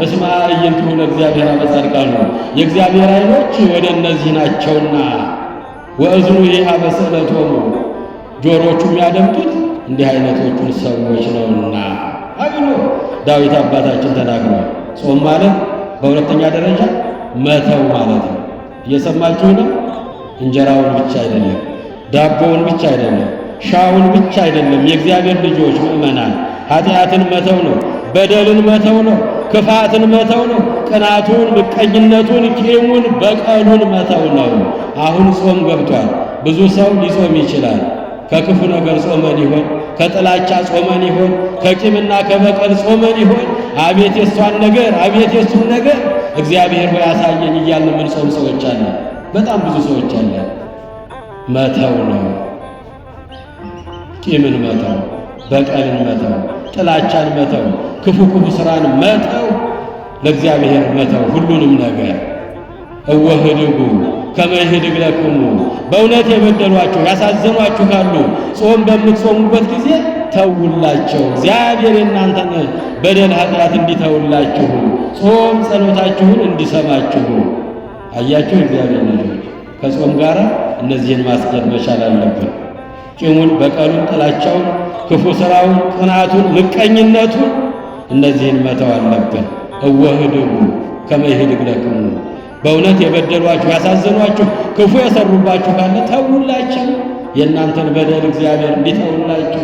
እስማ እይንቱ ለእግዚአብሔር አበጸርቃኑ የእግዚአብሔር ዓይኖች ወደ እነዚህ ናቸውና። ወእዝኑሂ ሀበ ስእለቶሙ ጆሮቹ የሚያደምጡት እንዲህ አይነቶቹን ሰዎች ነውና አብሎ ዳዊት አባታችን ተናግሯል። ጾም ማለት በሁለተኛ ደረጃ መተው ማለት ነው። እየሰማችሁ ነው። እንጀራውን ብቻ አይደለም፣ ዳቦውን ብቻ አይደለም፣ ሻውን ብቻ አይደለም። የእግዚአብሔር ልጆች ምእመናን ኃጢአትን መተው ነው፣ በደልን መተው ነው፣ ክፋትን መተው ነው፣ ቅናቱን፣ ምቀኝነቱን፣ ቂሙን፣ በቀሉን መተው ነው። አሁን ጾም ገብቷል። ብዙ ሰው ሊጾም ይችላል። ከክፉ ነገር ጾመን ይሆን? ከጥላቻ ጾመን ይሆን? ከቂምና ከበቀል ጾመን ይሆን? አቤት የሷን ነገር አቤት የሱን ነገር እግዚአብሔር ሆይ አሳየኝ እያልን ምን ጾም ሰዎች አለ። በጣም ብዙ ሰዎች አለ። መተው ነው። ቂምን መተው፣ በቀልን መተው፣ ጥላቻን መተው፣ ክፉ ስራን መተው፣ ለእግዚአብሔር መተው ሁሉንም ነገር። እወህድጉ ከመ ይህድግ ለክሙ በእውነት የበደሏችሁ ያሳዘኗችሁ ካሉ ጾም በምትጾሙበት ጊዜ ተውላቸው። እግዚአብሔር የእናንተን በደል ኃጢአት እንዲተውላችሁ ጾም ጸሎታችሁን እንዲሰማችሁ። አያችሁ እግዚአብሔር ልጆች ከጾም ጋር እነዚህን ማስገድ መቻል አለብን። ቂሙን፣ በቀሉን፣ ጥላቻውን፣ ክፉ ሥራውን፣ ቅናቱን፣ ምቀኝነቱን እነዚህን መተው አለብን። እወህድጉ ከመ ይህድግ ለክሙ በእውነት የበደሏችሁ ያሳዘኗችሁ ክፉ የሰሩባችሁ ካለ ተውላችሁ። የእናንተን በደል እግዚአብሔር እንዲተውላችሁ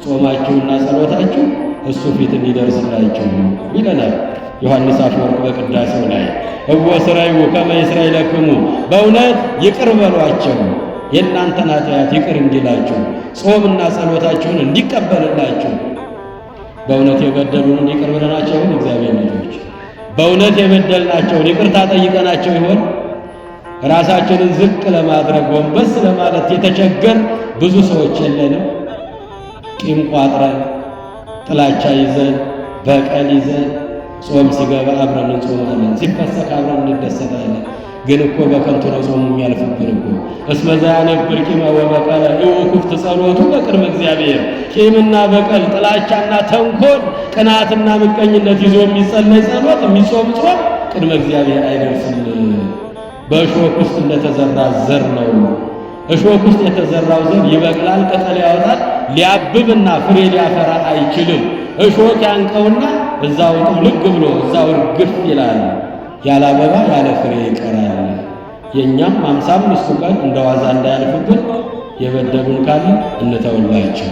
ጾማችሁና ጸሎታችሁ እሱ ፊት እንዲደርስላችሁ ይለናል ዮሐንስ አፈወርቅ በቅዳሴው ላይ። እወ ስራዩ ከመ ይስራይ ለክሙ በእውነት ይቅር በሏቸው የእናንተን ኃጢአት ይቅር እንዲላችሁ ጾምና ጸሎታችሁን እንዲቀበልላችሁ። በእውነት የበደሉንን ይቅር ብለናቸው ይሆን? እግዚአብሔር ልጆች በእውነት የበደልናቸውን ይቅርታ ጠይቀናቸው ይሆን? ራሳችንን ዝቅ ለማድረግ ጎንበስ ለማለት የተቸገር ብዙ ሰዎች የለንም? ቂም ቋጥረን ጥላቻ ይዘን በቀል ይዘን ጾም ሲገባ አብረን እንጾማለን፣ ሲፈሰክ አብረን እንደሰታለን። ግን እኮ በከንቱ ነው ጾሙ የሚያልፍብን እኮ። እስመ ዘያነብር ቂመ ወበቀለ እውክፍት ጸሎቱ በቅድመ እግዚአብሔር። ቂምና በቀል ጥላቻና ተንኮል ቅናትና ምቀኝነት ይዞ የሚጸለይ ጸሎት የሚጾም ጾም ቅድመ እግዚአብሔር አይደርስም። በእሾክ ውስጥ እንደተዘራ ዘር ነው። እሾክ ውስጥ የተዘራው ዘር ይበቅላል፣ ቅጠል ያወጣል፣ ሊያብብና ፍሬ ሊያፈራ አይችልም። እሾክ ያንቀውና እዛው ጥልቅ ብሎ እዛው እርግፍ ይላል። ያለ አበባ ያለ ፍሬ ይቀራል። የእኛም 55ቱ ቀን እንደዋዛ እንዳያልፍብን የበደሉን ካለ እንተውላቸው፣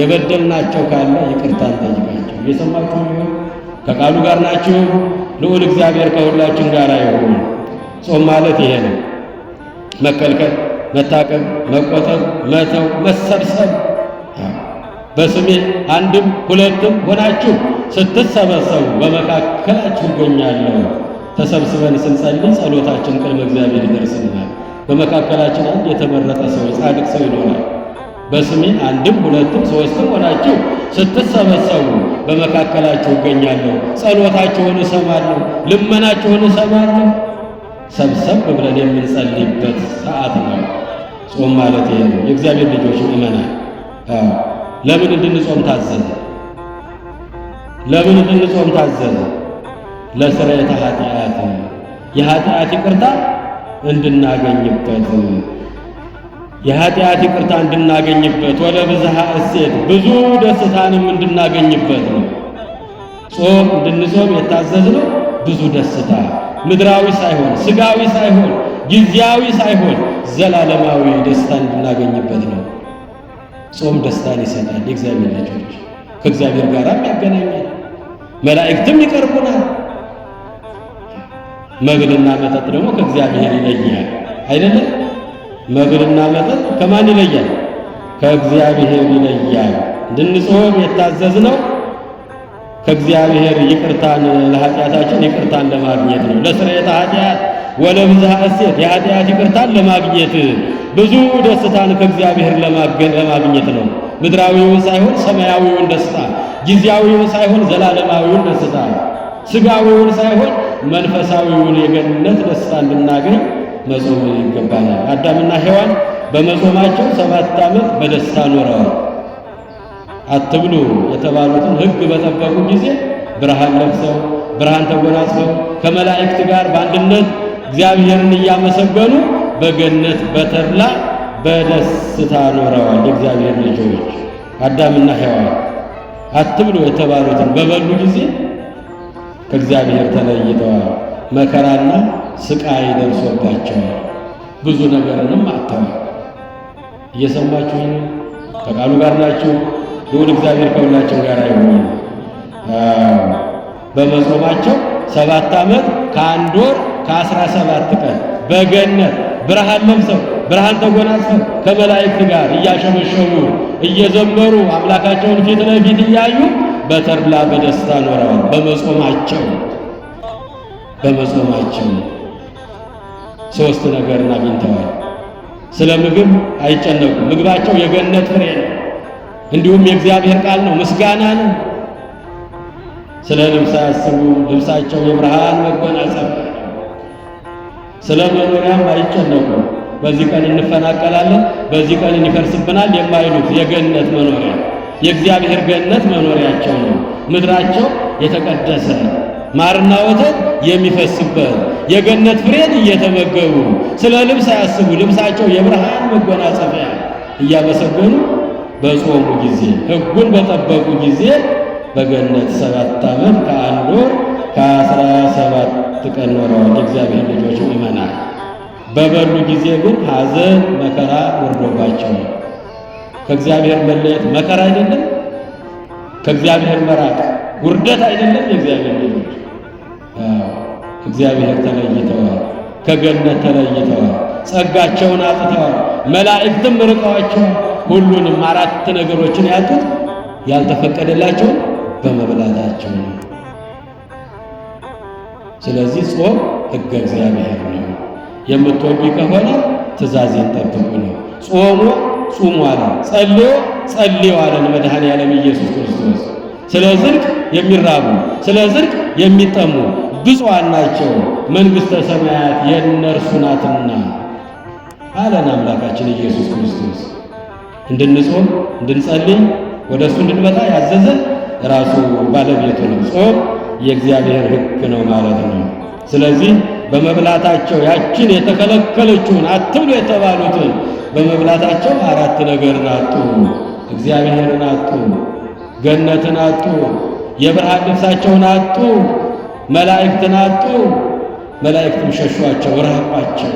የበደልናቸው ካለ ይቅርታ እንጠይቃቸው። እየሰማችሁ ይሆን? ከቃሉ ጋር ናችሁ? ልዑል እግዚአብሔር ከሁላችን ጋር ይሁን። ጾም ማለት ይሄ ነው። መከልከል፣ መታቀብ፣ መቆጠብ፣ መተው፣ መሰብሰብ። በስሜ አንድም ሁለትም ሆናችሁ ስትሰበሰቡ በመካከላችሁ እገኛለሁ። ተሰብስበን ስንጸልይ ጸሎታችን ቅድመ እግዚአብሔር ይደርስልናል። በመካከላችን አንድ የተመረጠ ሰው ጻድቅ ሰው ይኖራል። በስሜ አንድም ሁለትም ሶስትም ሆናችሁ ስትሰበሰቡ በመካከላችሁ እገኛለሁ፣ ጸሎታችሁን እሰማለሁ፣ ልመናችሁን እሰማለሁ። ሰብሰብ ብለን የምንጸልይበት ሰዓት ነው። ጾም ማለት ይሄ ነው። የእግዚአብሔር ልጆች ምእመናን፣ ለምን እንድንጾም ታዘዘ? ለምን እንድንጾም ታዘዘ? ለስርየተ ኃጢአት፣ የኃጢአት ይቅርታ እንድናገኝበት፣ የኃጢአት ይቅርታ እንድናገኝበት፣ ወደ ብዝሃ እሴት ብዙ ደስታንም እንድናገኝበት ነው። ጾም እንድንጾም የታዘዝነው ብዙ ደስታ ምድራዊ ሳይሆን ስጋዊ ሳይሆን ጊዜያዊ ሳይሆን ዘላለማዊ ደስታ እንድናገኝበት ነው። ጾም ደስታን ይሰጣል። የእግዚአብሔር ልጆች ከእግዚአብሔር ጋርም ያገናኛል። መላእክትም ይቀርቡናል። መብልና መጠጥ ደግሞ ከእግዚአብሔር ይለያል። አይደለም? መብልና መጠጥ ከማን ይለያል? ከእግዚአብሔር ይለያል። እንድንጾም የታዘዝነው ከእግዚአብሔር ይቅርታን ለኃጢአታችን ይቅርታን ለማግኘት ነው። ለስርየተ ኃጢአት ወለብዝሃ እሴት፣ የኃጢአት ይቅርታን ለማግኘት ብዙ ደስታን ከእግዚአብሔር ለማግኘት ነው። ምድራዊውን ሳይሆን ሰማያዊውን ደስታ፣ ጊዜያዊውን ሳይሆን ዘላለማዊውን ደስታ፣ ስጋዊውን ሳይሆን መንፈሳዊውን የገነት ደስታ እንድናገኝ መጾም ይገባናል። አዳምና ሔዋን በመጾማቸው 7 ዓመት በደስታ ኖረዋል። አትብሉ የተባሉትን ሕግ በጠበቁ ጊዜ ብርሃን ለብሰው ብርሃን ተጎናጽፈው ከመላእክት ጋር በአንድነት እግዚአብሔርን እያመሰገኑ በገነት በተድላ በደስታ ኖረዋል። የእግዚአብሔር ልጆች አዳምና ሔዋን አትብሉ የተባሉትን በበሉ ጊዜ ከእግዚአብሔር ተለይተዋል። መከራና ስቃይ ደርሶባቸዋል። ብዙ ነገርንም አጥተዋል። እየሰማችሁ ከቃሉ ጋር ናችሁ? ልዑል እግዚአብሔር ከሁላችን ጋር ይሁን። በመጾማቸው 7 ዓመት ከ1 ወር ከ17 ቀን በገነት ብርሃን ለብሰው ብርሃን ተጎናጽፈው ከመላእክት ጋር እያሸመሸሙ እየዘመሩ አምላካቸውን ፊት ለፊት እያዩ በተድላ በደስታ ኖረዋል። በመጾማቸው 3 ነገርን አግኝተዋል። ስለ ምግብ አይጨነቁም። ምግባቸው የገነት ፍሬ ነው። እንዲሁም የእግዚአብሔር ቃል ነው፣ ምስጋና ነው። ስለ ልብስ አያስቡም። ልብሳቸው የብርሃን መጎናጸፊያ ነው። ስለ መኖሪያም አይጨነቁም። በዚህ ቀን እንፈናቀላለን፣ በዚህ ቀን ይፈርስብናል የማይሉት የገነት መኖሪያ የእግዚአብሔር ገነት መኖሪያቸው ነው። ምድራቸው የተቀደሰ ማርና ወተት የሚፈስበት የገነት ፍሬን እየተመገቡ ስለ ልብስ አያስቡ። ልብሳቸው የብርሃን መጎናጸፊያ እያመሰገኑ በጾሙ ጊዜ ሕጉን በጠበቁ ጊዜ በገነት 7 ዓመት ከ1 ወር ከ17 ቀን ኖረዋል። የእግዚአብሔር ልጆች ምእመናን በበሉ ጊዜ ግን ሐዘን መከራ ወርዶባቸዋል። ከእግዚአብሔር መለየት መከራ አይደለም? ከእግዚአብሔር መራቅ ውርደት አይደለም? የእግዚአብሔር ልጆች እግዚአብሔር ተለይተዋል፣ ከገነት ተለይተዋል። ጸጋቸውን አጥተዋል፣ መላእክትም ርቀዋቸዋል። ሁሉንም አራት ነገሮችን ያጡት ያልተፈቀደላቸው በመብላታቸው ነው። ስለዚህ ጾም ሕገ እግዚአብሔር ነው። የምትወዱ ከሆነ ትእዛዜን ጠብቁ ነው። ጾሙ ጹሙ አለ፣ ጸልዮ ጸልዩ አለን መድኃኔዓለም ኢየሱስ ክርስቶስ። ስለ ጽድቅ የሚራቡ ስለ ጽድቅ የሚጠሙ ብፁዓን ናቸው መንግሥተ ሰማያት የእነርሱ ናትና አለን አምላካችን ኢየሱስ ክርስቶስ። እንድንጾም እንድንጸልይ ወደ እሱ እንድንመጣ ያዘዘን ራሱ ባለቤቱ ነው። ጾም የእግዚአብሔር ሕግ ነው ማለት ነው። ስለዚህ በመብላታቸው ያችን የተከለከለችውን አትብሉ የተባሉትን በመብላታቸው አራት ነገርን አጡ። እግዚአብሔርን አጡ፣ ገነትን አጡ፣ የብርሃን ልብሳቸውን አጡ፣ መላእክትን አጡ። መላእክትም ሸሿቸው፣ ራቋቸው።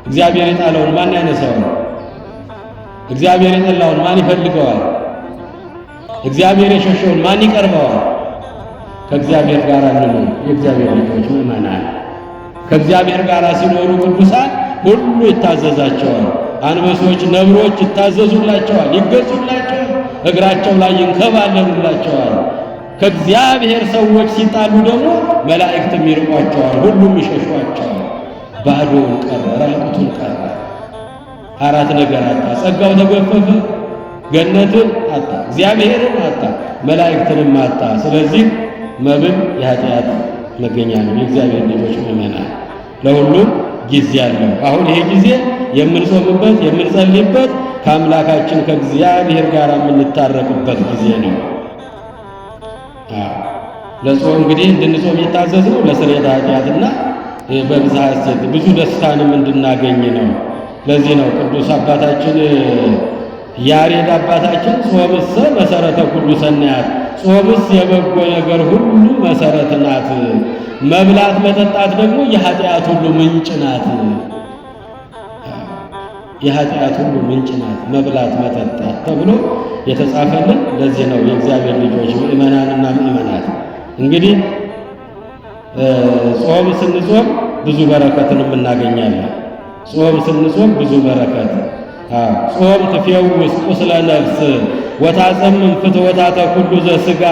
እግዚአብሔር የጣለውን ማን ያነሳዋል? እግዚአብሔር የጠላውን ማን ይፈልገዋል? እግዚአብሔር የሸሸውን ማን ይቀርበዋል? ከእግዚአብሔር ጋር እንኑር የእግዚአብሔር ልጆች ምእመናን። ከእግዚአብሔር ጋር ሲኖሩ ቅዱሳን ሁሉ ይታዘዛቸዋል። አንበሶች፣ ነብሮች ይታዘዙላቸዋል፣ ይገዙላቸዋል፣ እግራቸው ላይ ይንከባለሉላቸዋል። ከእግዚአብሔር ሰዎች ሲጣሉ ደግሞ መላእክትም ይርቋቸዋል፣ ሁሉም ይሸሿቸዋል። ባዶውን ቀረ፣ ራቁቱን ቀረ። አራት ነገር አጣ። ጸጋው ተገፈፈ፣ ገነትን አጣ፣ እግዚአብሔርን አጣ፣ መላእክትንም አጣ። ስለዚህ መብል የኃጢአት መገኛ ነው። የእግዚአብሔር ልጆች ምእመናን ለሁሉም ጊዜ አለው። አሁን ይሄ ጊዜ የምንጾምበት የምንጸልይበት ከአምላካችን ከእግዚአብሔር ጋር የምንታረቅበት ጊዜ ነው። ለጾም እንግዲህ እንድንጾም የታዘዝነው ለስርየተ ኃጢአትና በብዝሃ ሐሴት ብዙ ደስታንም እንድናገኝ ነው። ለዚህ ነው ቅዱስ አባታችን ያሬድ አባታችን ጾምሰ መሰረተ ሁሉ ሰናያት፣ ጾምስ የበጎ ነገር ሁሉ መሰረት ናት፣ መብላት መጠጣት ደግሞ የኃጢአት ሁሉ ምንጭ ናት። የኃጢአት ሁሉ ምንጭ ናት መብላት መጠጣት ተብሎ የተጻፈልን ለዚህ ነው። የእግዚአብሔር ልጆች ምእመናንና ምእመናት እንግዲህ ጾም ስንጾም ብዙ በረከትንም እናገኛለን። ጾም ስንጾም ብዙ በረከት ጾም ትፌውስ ቁስለ ነፍስ ወታጸምም ፍትወታተ ኩሉ ዘሥጋ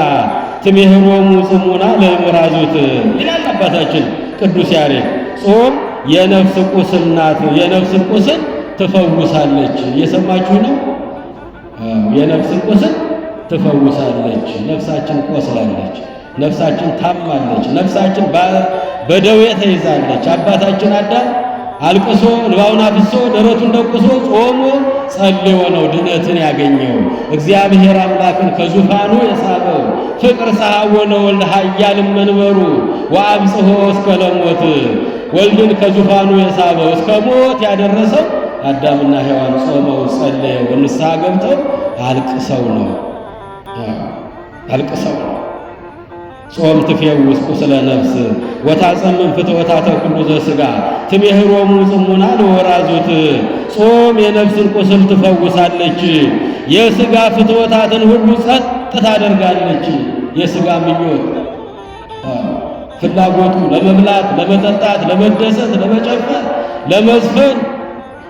ትሜህሮሙ ጽሙና ለምራዙት ይላል አባታችን ቅዱስ ያሬድ። ጾም የነፍስ ቁስል ናት፣ የነፍስን ቁስል ትፈውሳለች። እየሰማችሁ ነው? የነፍስን ቁስል ትፈውሳለች። ነፍሳችን ቆስላለች፣ ነፍሳችን ታማለች፣ ነፍሳችን በደዌ ተይዛለች። አባታችን አዳም አልቅሶ እንባውን አፍሶ ደረቱን ደቁሶ ጾሞ ጸልዮ ነው ድነትን ያገኘው። እግዚአብሔር አምላክን ከዙፋኑ የሳበው ፍቅር ሰሐቦ ለወልድ ኃያል መንበሩ ወአብጽሖ እስከ ለሞት ወልድን ከዙፋኑ የሳበው እስከ ሞት ያደረሰው አዳምና ሔዋን ጾመው ጸልየው ንስሐ ገብተው አልቅሰው ነው። አልቅሰው ነው። ጾም ትፌውስ ቁስለ ነፍስ ወታጸምም ፍትወታተ ኩሉ ዘሥጋ ትሜህሮሙ ጽሙና ለወራዙት። ጾም የነፍስን ቁስል ትፈውሳለች፣ የሥጋ ፍትወታትን ሁሉ ጸጥ ታደርጋለች። የሥጋ ምኞት ፍላጎቱ ለመብላት፣ ለመጠጣት፣ ለመደሰት፣ ለመጨፈር፣ ለመዝፈን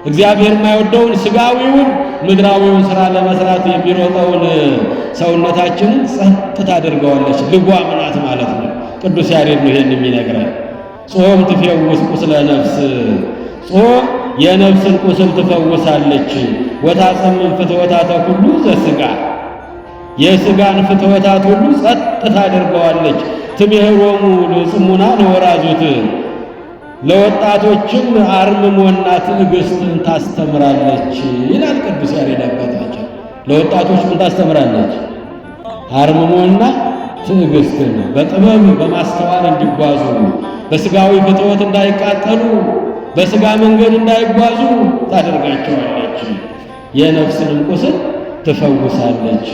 እግዚአብሔር የማይወደውን ሥጋዊውን ምድራዊውን ሥራ ለመስራት የሚሮጠውን ሰውነታችንን ጸጥ ታደርገዋለች። ልጓም ናት ማለት ነው። ቅዱስ ያሬድ ነው ይሄን የሚነግረን። ጾም ትፌውስ ቁስለ ነፍስ፣ ጾም የነፍስን ቁስል ትፈውሳለች። ወታጸምም ፍትወታተ ኩሉ ዘሥጋ፣ የሥጋን ፍትወታት ሁሉ ጸጥ ታደርገዋለች። ትሜህሮሙ ጽሙና ለወራዙት፣ ለወጣቶችም አርምሞና ትዕግስትን ታስተምራለች ይላል ቅዱስ ያሬድ አባታችን። ለወጣቶች ምን ታስተምራለች? አርምሞና ትዕግስትን፣ በጥበብ በማስተዋል እንዲጓዙ፣ በሥጋዊ ፍትወት እንዳይቃጠሉ፣ በሥጋ መንገድ እንዳይጓዙ ታደርጋቸዋለች። የነፍስንም ቁስል ትፈውሳለች።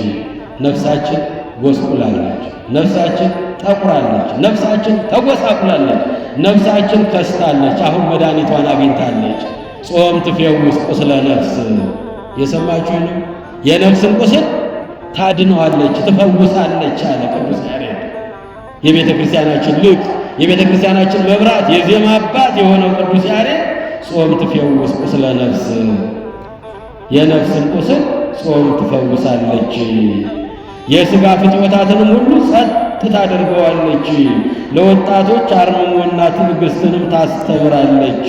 ነፍሳችን ጎስቁላለች፣ ነፍሳችን ጠቁራለች፣ ነፍሳችን ተጎሳቁላለች፣ ነፍሳችን ከስታለች። አሁን መድኃኒቷን አግኝታለች። ጾም ትፌውስ ቁስለ ነፍስ። የሰማችሁ ነው። የነፍስን ቁስል ታድነዋለች፣ ትፈውሳለች አለ ቅዱስ ያሬድ። የቤተ ክርስቲያናችን ልቅ፣ የቤተ ክርስቲያናችን መብራት፣ የዜማ አባት የሆነው ቅዱስ ያሬድ ጾም ትፈውስ ቁስለ ነፍስ፣ የነፍስን ቁስል ጾም ትፈውሳለች። የሥጋ ፍትወታትንም ሁሉ ጸጥ ታደርገዋለች። ለወጣቶች አርምሞና ትዕግስትንም ታስተምራለች።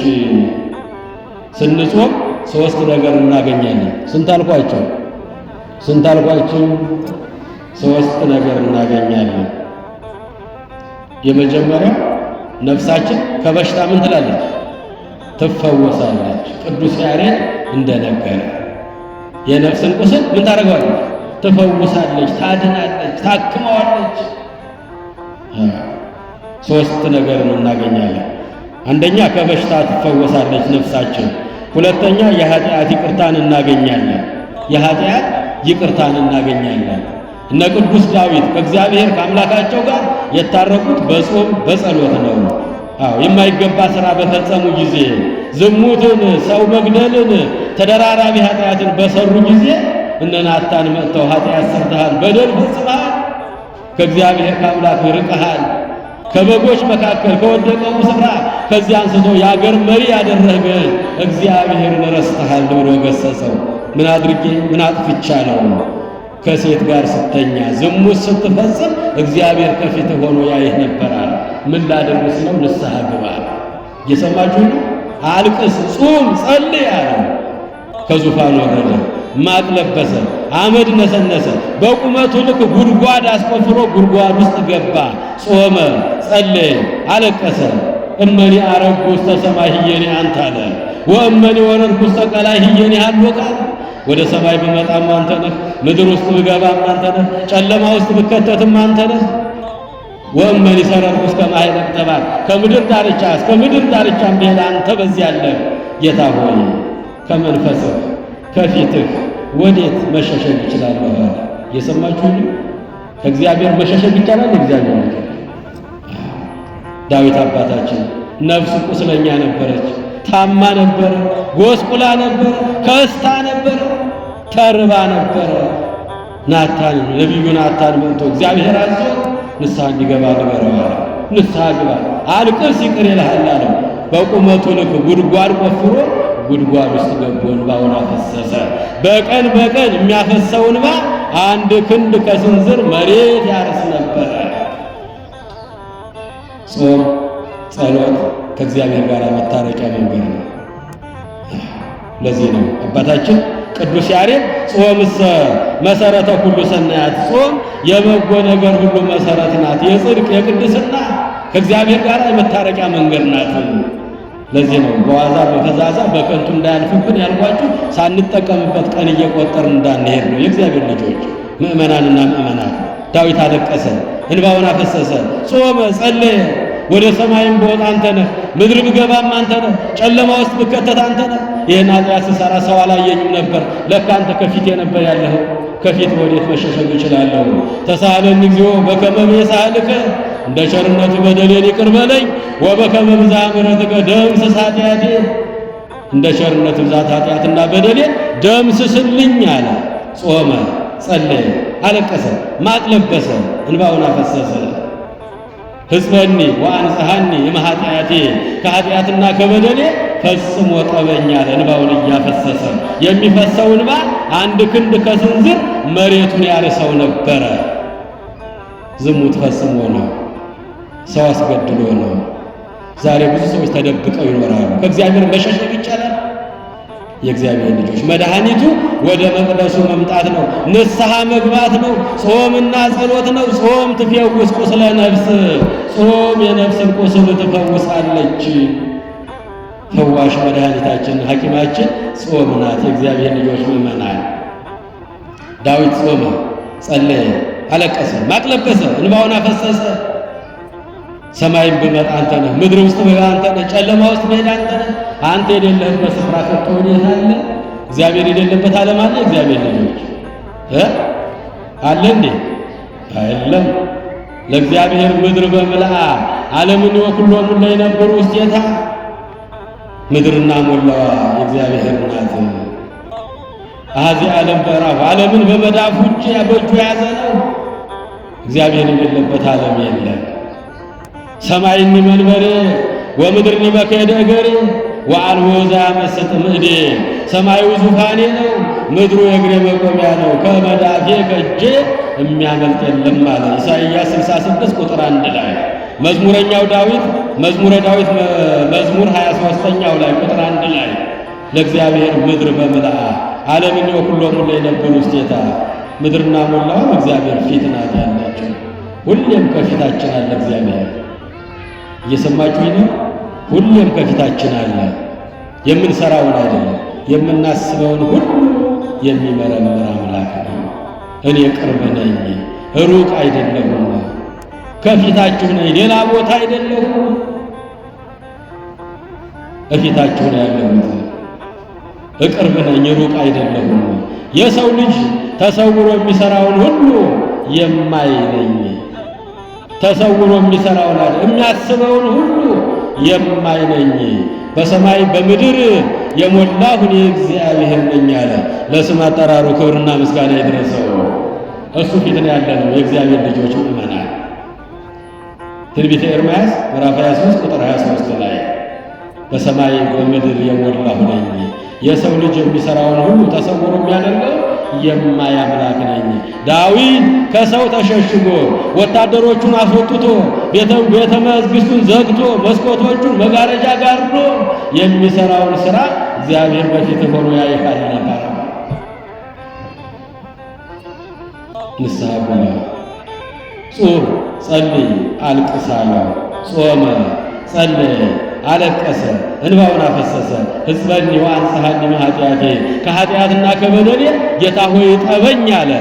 ስንጾም ሶስት ነገር እናገኛለን። ስንት አልኳቸው? ሶስት ነገር እናገኛለን። የመጀመሪያው ነፍሳችን ከበሽታ ምን ትላለች? ትፈወሳለች። ቅዱስ ያሬድ እንደነገረ የነፍስን ቁስል ምን ታደርገዋለች? ትፈውሳለች፣ ታድናለች፣ ታክመዋለች። ሶስት ነገር እናገኛለን። አንደኛ ከበሽታ ትፈወሳለች ነፍሳችን። ሁለተኛ የኃጢአት ይቅርታን እናገኛለን። የኃጢአት ይቅርታን እናገኛለን። እነ ቅዱስ ዳዊት ከእግዚአብሔር ከአምላካቸው ጋር የታረቁት በጾም በጸሎት ነው። የማይገባ ሥራ በፈጸሙ ጊዜ ዝሙትን፣ ሰው መግደልን፣ ተደራራቢ ኃጢአትን በሰሩ ጊዜ እነ ናታን መጥተው ኃጢአት ሰርተሃል፣ በደል ፈጽመሃል፣ ከእግዚአብሔር ከአምላክ ርቀሃል፣ ከበጎች መካከል ከወደቀው ስፍራ ከዚያ አንስቶ የአገር መሪ ያደረገ እግዚአብሔርን ረስተሃል ብሎ ገሰጸው። ምን አድርጌ ምን አጥፍቻለሁ? ከሴት ጋር ስተኛ ዝሙት ስትፈጽም እግዚአብሔር ከፊት ሆኖ ያይህ ነበራል። ምን ላደርግ ስለው ንስሐ ግባ። እየሰማችሁ ነው? አልቅስ፣ ጹም፣ ጸልይ አለው። ከዙፋን ወረደ፣ ማቅ ለበሰ፣ አመድ ነሰነሰ። በቁመቱ ልክ ጉድጓድ አስቆፍሮ ጉድጓድ ውስጥ ገባ። ጾመ፣ ጸለየ፣ አለቀሰ። እመኒ አረግኩ ውስተ ሰማይ ህየኒ አንተ አለ ወእመኒ ወረድኩ ውስተ ቀላይ ህየኒ አልወቃ። ወደ ሰማይ ብመጣም አንተ ነህ፣ ምድር ውስጥ ብገባም አንተ ነህ፣ ጨለማ ውስጥ ብከተትም አንተ ነህ። ወእመኒ ሰረርኩ እስከ ማኅፀነ ጠባብ፣ ከምድር ዳርቻ እስከ ምድር ዳርቻም ብሄድ አንተ በዚያ አለ። ጌታ ሆይ ከመንፈስህ ከፊትህ ወዴት መሸሸግ ይችላለሁ? የሰማችሁ ከእግዚአብሔር መሸሸግ ይቻላል? እግዚአብሔር ነው። ዳዊት አባታችን ነፍሱ ቁስለኛ ነበረች፣ ታማ ነበረ፣ ጎስቁላ ነበረ፣ ከስታ ነበረ፣ ተርባ ነበረ። ናታን ነቢዩ ናታን መጥቶ እግዚአብሔር አዞ ንስሐ እንዲገባ ንገረው አለ። ንስሐ ግባ፣ አልቅስ፣ ይቅር ይልሃል አለው። በቁመቱ ልክ ጉድጓድ ቆፍሮ ጉድጓድ ውስጥ ገብቶ እንባውን አፈሰሰ። በቀን በቀን የሚያፈሰው እንባ 1 ክንድ ከስንዝር መሬት ያርስ ነበረ። ጾም፣ ጸሎት ከእግዚአብሔር ጋር መታረቂያ መንገድ ነው። ለዚህ ነው አባታችን ቅዱስ ያሬድ ጾምሰ መሰረተ ሁሉ ሰናያት፣ ጾም የበጎ ነገር ሁሉ መሰረት ናት፣ የጽድቅ የቅድስና ከእግዚአብሔር ጋር የመታረቂያ መንገድ ናት። ለዚህ ነው በዋዛ በፈዛዛ በከንቱ እንዳያልፍብን ያልኳችሁ፣ ሳንጠቀምበት ቀን እየቆጠርን እንዳንሄድ ነው። የእግዚአብሔር ልጆች ምእመናንና ምእመናት ዳዊት አለቀሰ፣ እንባውን አፈሰሰ፣ ጾመ፣ ጸለየ። ወደ ሰማይም ብወጣ አንተ ነህ፣ ምድር ብገባም አንተ ነህ፣ ጨለማ ውስጥ ብከተት አንተ ነህ። ይህን ኃጢአት ስሰራ ሰው አላየኝም ነበር፣ ለካ አንተ ከፊቴ ነበር ያለኸው። ከፊት ወዴት መሸሸግ እችላለሁ? ተሳሃለኒ እግዚኦ በከመ ይሳህልከ፣ እንደ ቸርነቱ በደሌን ይቅር በለኝ። ወበከመ ብዝኃ ምሕረትከ ደምስስ ኃጢአቴ፣ እንደ ቸርነቱ ብዛት ኃጢአትና በደሌን ደምስስልኝ አለ። ጾመ፣ ጸለየ፣ አለቀሰ፣ ማቅ ለበሰ፣ እንባውን አፈሰሰ። ሕጽበኒ ወአንጽሐኒ እምኃጢአቴ፣ ከኃጢአትና ከበደሌ ፈጽሞ ጠበኝ አለ። እንባውን እያፈሰሰ የሚፈሰው እንባ 1 ክንድ ከስንዝር መሬቱን ያርሰው ነበረ። ዝሙት ፈጽሞ ነው፣ ሰው አስገድሎ ነው። ዛሬ ብዙ ሰዎች ተደብቀው ይኖራሉ። ከእግዚአብሔር መሸሸግ ይቻላል? የእግዚአብሔር ልጆች መድኃኒቱ ወደ መቅደሱ መምጣት ነው፣ ንስሐ መግባት ነው፣ ጾምና ጸሎት ነው። ጾም ትፈውስ ቁስለ ነፍስ፣ ጾም የነፍስን ቁስል ትፈውሳለች። ፈዋሽ መድኃኒታችን ሐኪማችን ጾም ናት። የእግዚአብሔር ልጆች ምእመናን ዳዊት ጾመ፣ ጸለየ፣ አለቀሰ፣ ማቅ ለበሰ፣ እንባውን አፈሰሰ። ሰማይም ብመጣ አንተ ነህ፣ ምድር ውስጥ ብገባ አንተ ነህ፣ ጨለማ ውስጥ ብሄድ አንተ ነህ። አንተ የሌለህበት ስፍራ ከቶ ወዴት አለ? እግዚአብሔር የሌለበት ዓለም አለ? እግዚአብሔር ልጆች አለ እንዴ? አይደለም። ለእግዚአብሔር ምድር በምልአ ዓለምን ወኩሎሙ ለይነብሩ ውስቴታ፣ ምድርና ሞላዋ የእግዚአብሔር ናት። አዚ ዓለም በራሁ፣ ዓለምን በመዳፉ በእጁ የያዘ ነው። እግዚአብሔር የሌለበት ዓለም የለም። ሰማይኒ መንበሬ ወምድርኒ መከየደ እገሬ ወአልቦ ዘያመስጥ ምእዴ ሰማዩ ዙፋኔ ነው፣ ምድሩ የእግሬ መቆሚያ ነው፣ ከመዳፌ ከእጄ የሚያመልጥ የለም አለ። ኢሳይያስ 66 ቁጥር 1 ላይ መዝሙረኛው ዳዊት መዝሙረ ዳዊት መዝሙር 23ኛው ላይ ቁጥር 1 ላይ ለእግዚአብሔር ምድር በምልአ ዓለምን ወኩሎሙ ለነበሩ ውስቴታ ምድርና ሞላው እግዚአብሔር ፊት ናት ያላቸው። ሁሌም ከፊታችን አለ እግዚአብሔር። እየሰማችሁኝ ነው? ሁሌም ከፊታችን አለ። የምንሰራውን አይደለም የምናስበውን ሁሉ የሚመረምር አምላክ ነው። እኔ ቅርብ ነኝ ሩቅ አይደለሁም፣ ከፊታችሁ ነኝ ሌላ ቦታ አይደለሁም፣ እፊታችሁ ነው ያለሁት። እቅርብ ነኝ ሩቅ አይደለሁም። የሰው ልጅ ተሰውሮ የሚሰራውን ሁሉ የማይ ነኝ። ተሰውሮ የሚሰራውን አይደል የሚያስበውን ሁሉ የማይ ነኝ። በሰማይ በምድር የሞላሁ እኔ እግዚአብሔር ነኝ አለ። ለስም አጠራሩ ክብርና ምስጋና ይድረሰው። እሱ ፊት ነው ያለነው የእግዚአብሔር ልጆች ምእመናን። ትንቢተ ኤርምያስ ምዕራፍ 23 ቁጥር 23 ላይ በሰማይ በምድር የሞላሁ ነኝ፣ የሰው ልጅ የሚሰራውን ሁሉ ተሰውሮ የሚያደርገው የማይ አምላክ ነኝ። ዳዊት ከሰው ተሸሽጎ ወታደሮቹን አስወጥቶ ቤተ መንግሥቱን ዘግቶ መስኮቶቹን መጋረጃ ጋርዶ የሚሰራውን ሥራ እግዚአብሔር በፊት ሆኖ ያይሃል ነበር። ንስሐ ግባ፣ ጹም፣ ጸልይ፣ አልቅስ አለው። ጾመ፣ ጸለየ፣ አለቀሰ፣ እንባውን አፈሰሰ። ሕዝበኒ ወአንጽሐኒ እምኃጢአቴ ከኃጢአትና ከበደሌ ጌታ ሆይ ጠበኝ አለ።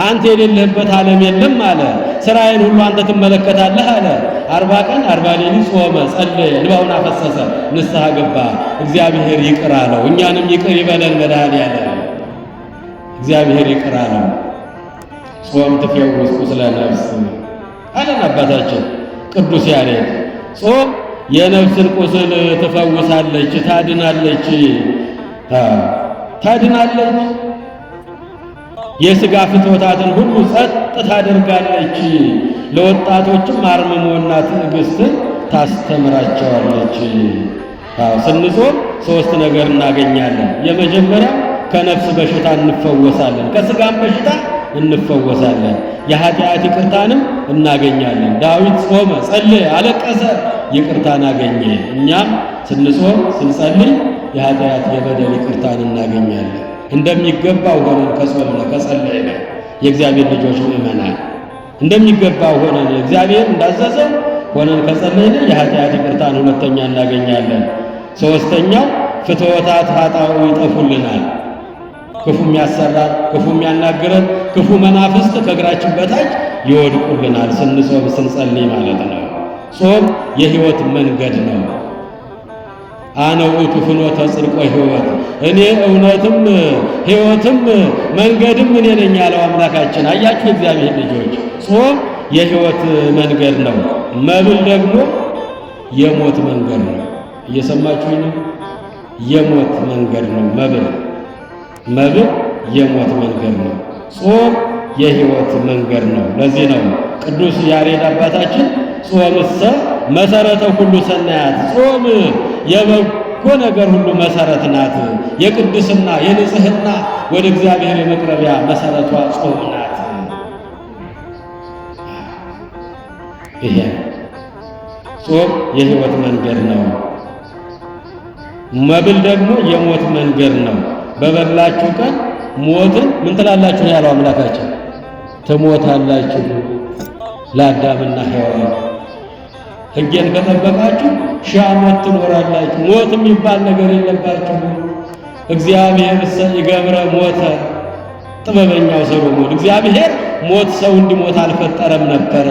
አንተ የሌለህበት ዓለም የለም አለ። ሥራዬን ሁሉ አንተ ትመለከታለህ አለ። 40 ቀን 40 ሌሊት ጾመ፣ ጸለየ፣ እንባውን አፈሰሰ፣ ንስሐ ገባ። እግዚአብሔር ይቅር አለው። እኛንም ይቅር ይበለን መድኃኔዓለም። እግዚአብሔር ይቅር አለው። ጾም ትፈውስ ቁስለ ነፍስ አለን አባታችን ቅዱስ ያሬድ። ጾም የነፍስን ቁስል ትፈውሳለች፣ ታድናለች። የሥጋ ፍትወታትን ሁሉ ጸጥ ታደርጋለች። ለወጣቶችም አርምሞና ትዕግስትን ታስተምራቸዋለች። ስንጾም 3 ነገር እናገኛለን። የመጀመሪያ ከነፍስ በሽታ እንፈወሳለን፣ ከሥጋም በሽታ እንፈወሳለን፣ የኃጢአት ይቅርታንም እናገኛለን። ዳዊት ጾመ፣ ጸለየ፣ አለቀሰ፣ ይቅርታን አገኘ። እኛም ስንጾም ስንጸልይ የኃጢአት የበደል ይቅርታን እናገኛለን። እንደሚገባው ሆነን ከጾምነ ከጸለይነ የእግዚአብሔር ልጆች ምእመናን እንደሚገባው ሆነን እግዚአብሔር እንዳዘዘው ሆነን ከጸለይነ የኃጢአት ይቅርታን ሁለተኛ እናገኛለን። ሦስተኛው ፍትወታት ኃጣው ይጠፉልናል። ክፉ የሚያሰራን፣ ክፉ የሚያናግረን፣ ክፉ መናፍስት ከእግራችን በታች ይወድቁልናል ስንጾም ስንጸልይ ማለት ነው። ጾም የሕይወት መንገድ ነው። አነ ውእቱ ፍኖተ ጽድቅ ወሕይወት፣ እኔ እውነትም ሕይወትም መንገድም እኔ ነኝ ያለው አምላካችን። አያችሁ የእግዚአብሔር ልጆች፣ ጾም የሕይወት መንገድ ነው። መብል ደግሞ የሞት መንገድ ነው። እየሰማችሁኝ ነው? የሞት መንገድ ነው መብል የሞት መንገድ ነው። ጾም የሕይወት መንገድ ነው። ለዚህ ነው ቅዱስ ያሬድ አባታችን ጾምሰ መሰረተ ሁሉ ሰናያት፣ ጾም የበጎ ነገር ሁሉ መሰረት ናት። የቅድስና የንጽህና ወደ እግዚአብሔር የመቅረቢያ መሰረቷ ጾም ናት። ይሄ ጾም የሕይወት መንገድ ነው። መብል ደግሞ የሞት መንገድ ነው። በበላችሁ ቀን ሞትን ምን ትላላችሁ ያለው አምላካችን? ትሞታላችሁ። ለአዳምና ሔዋን ሕጌን ከጠበቃችሁ 1000 ዓመት ትኖራላችሁ። ሞት የሚባል ነገር የለባችሁ። እግዚአብሔር ይገብረ ሞተ ጥበበኛው ሰሎሞን እግዚአብሔር ሞት ሰው እንዲሞት አልፈጠረም ነበረ።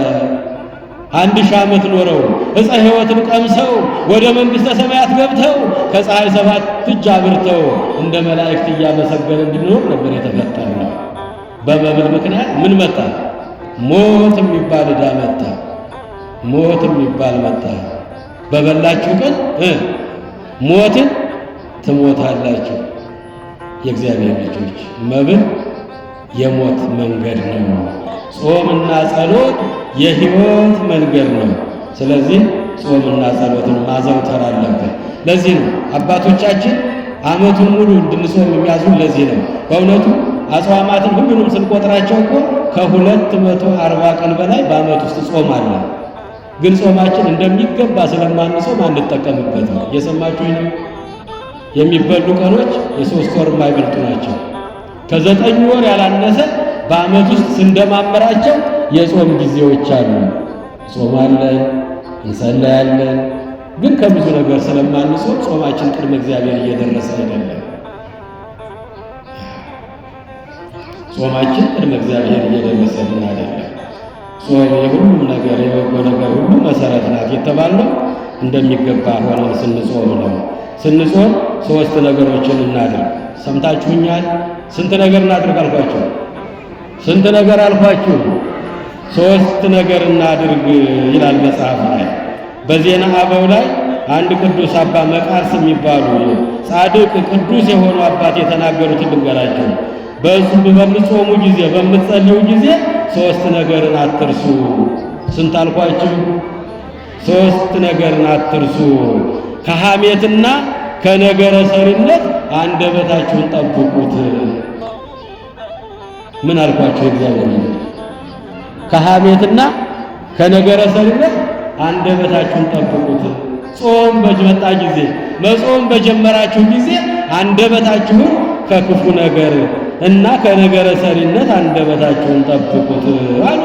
1000 ዓመት ኖረው ዕፀ ሕይወትን ቀምሰው ወደ መንግሥተ ሰማያት ገብተው ከፀሐይ 7 እጅ አብርተው እንደ መላእክት እያመሰገነ እንዲኖር ነበር የተፈጠረው። በመብል ምክንያት ምን መጣ? ሞት የሚባል ዕዳ መጣ። ሞት የሚባል መጣ። በበላችሁ ቀን ሞትን ትሞታላችሁ። የእግዚአብሔር ልጆች መብል የሞት መንገድ ነው። ጾምና ጸሎት የሕይወት መንገድ ነው። ስለዚህ ጾምና ጸሎትን ማዘውተር አለብን። ለዚህ ነው አባቶቻችን ዓመቱን ሙሉ እንድንጾም የሚያዙን። ለዚህ ነው በእውነቱ አጽዋማትን ሁሉንም ስንቆጥራቸው እኮ ከ240 ቀን በላይ በዓመት ውስጥ ጾም አለ። ግን ጾማችን እንደሚገባ ስለማንጾም አንጠቀምበትም። እየሰማችሁ ነው። የሚበሉ ቀኖች የ3 ወር የማይበልጡ ናቸው። ከ9 ወር ያላነሰ በዓመት ውስጥ ስንደማመራቸው የጾም ጊዜዎች አሉ። ጾማለን፣ እንጸለያለን። ግን ከብዙ ነገር ስለማንጾም ጾማችን ቅድመ እግዚአብሔር እየደረሰ አይደለም። ጾማችን ቅድመ እግዚአብሔር እየደረሰልን አይደለም። ጾም የሁሉም ነገር የበጎ ነገር ሁሉ መሰረት ናት የተባለው እንደሚገባ ሆነን ስንጾም ነው። ስንጾም 3 ነገሮችን እናድርግ። ሰምታችሁኛል? ስንት ነገር እናድርግ አልኳችሁ? ስንት ነገር አልኳችሁ? 3 ነገር እናድርግ ይላል መጽሐፍ ላይ። በዜና አበው ላይ አንድ ቅዱስ አባ መቃርስ የሚባሉ ጻድቅ ቅዱስ የሆኑ አባት የተናገሩትን ልንገራችሁ። በምትጾሙ ጊዜ በምትጸልዩ ጊዜ 3 ነገርን አትርሱ። ስንት አልኳችሁ? 3 ነገርን አትርሱ። ከሐሜትና ከነገረ ሰሪነት አንደበታችሁን ጠብቁት። ምን አልኳችሁ? እግዚአብሔር ከሐሜትና ከነገረ ሰሪነት አንደበታችሁን ጠብቁት። ጾም በመጣ ጊዜ መጾም በጀመራችሁ ጊዜ አንደበታችሁን ከክፉ ነገር እና ከነገረ ሰሪነት አንደበታችሁን ጠብቁት አሉ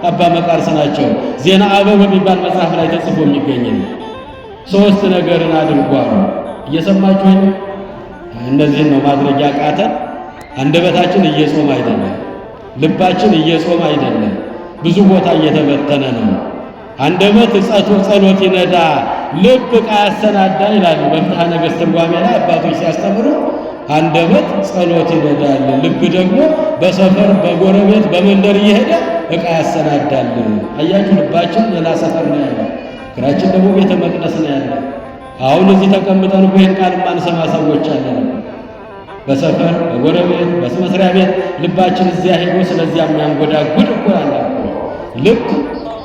አባ መቃርስ ናቸው። ዜና አበው በሚባል መጽሐፍ ላይ ተጽፎ የሚገኝ ነው። 3 ነገርን አድርጓሉ። እየሰማችሁ ነው። እነዚህን ነው ማድረግ ያቃተን። አንደበታችን እየጾም አይደለም፣ ልባችን እየጾም አይደለም፣ ብዙ ቦታ እየተበተነ ነው። አንደበት ጸሎት ይነዳ፣ ልብ ዕቃ ያሰናዳ ይላሉ በፍትሐ ነገሥት ትርጓሜ ላይ አባቶች ሲያስተምሩ። አንደበት ጸሎት ይነዳል፣ ልብ ደግሞ በሰፈር በጎረቤት በመንደር እየሄደ ዕቃ ያሰናዳል። አያችሁ፣ ልባችን ሌላ ሰፈር ነው ያለው፣ እግራችን ደግሞ ቤተ መቅደስ ነው ያለው። አሁን እዚህ ተቀምጠን እኮ ይህን ቃል ማንሰማ ሰዎች አለን። በሰፈር በጎረቤት በመስሪያ ቤት ልባችን እዚያ ሄዶ ስለዚያ የሚያንጎዳጉድ እኮ አለ። ልብ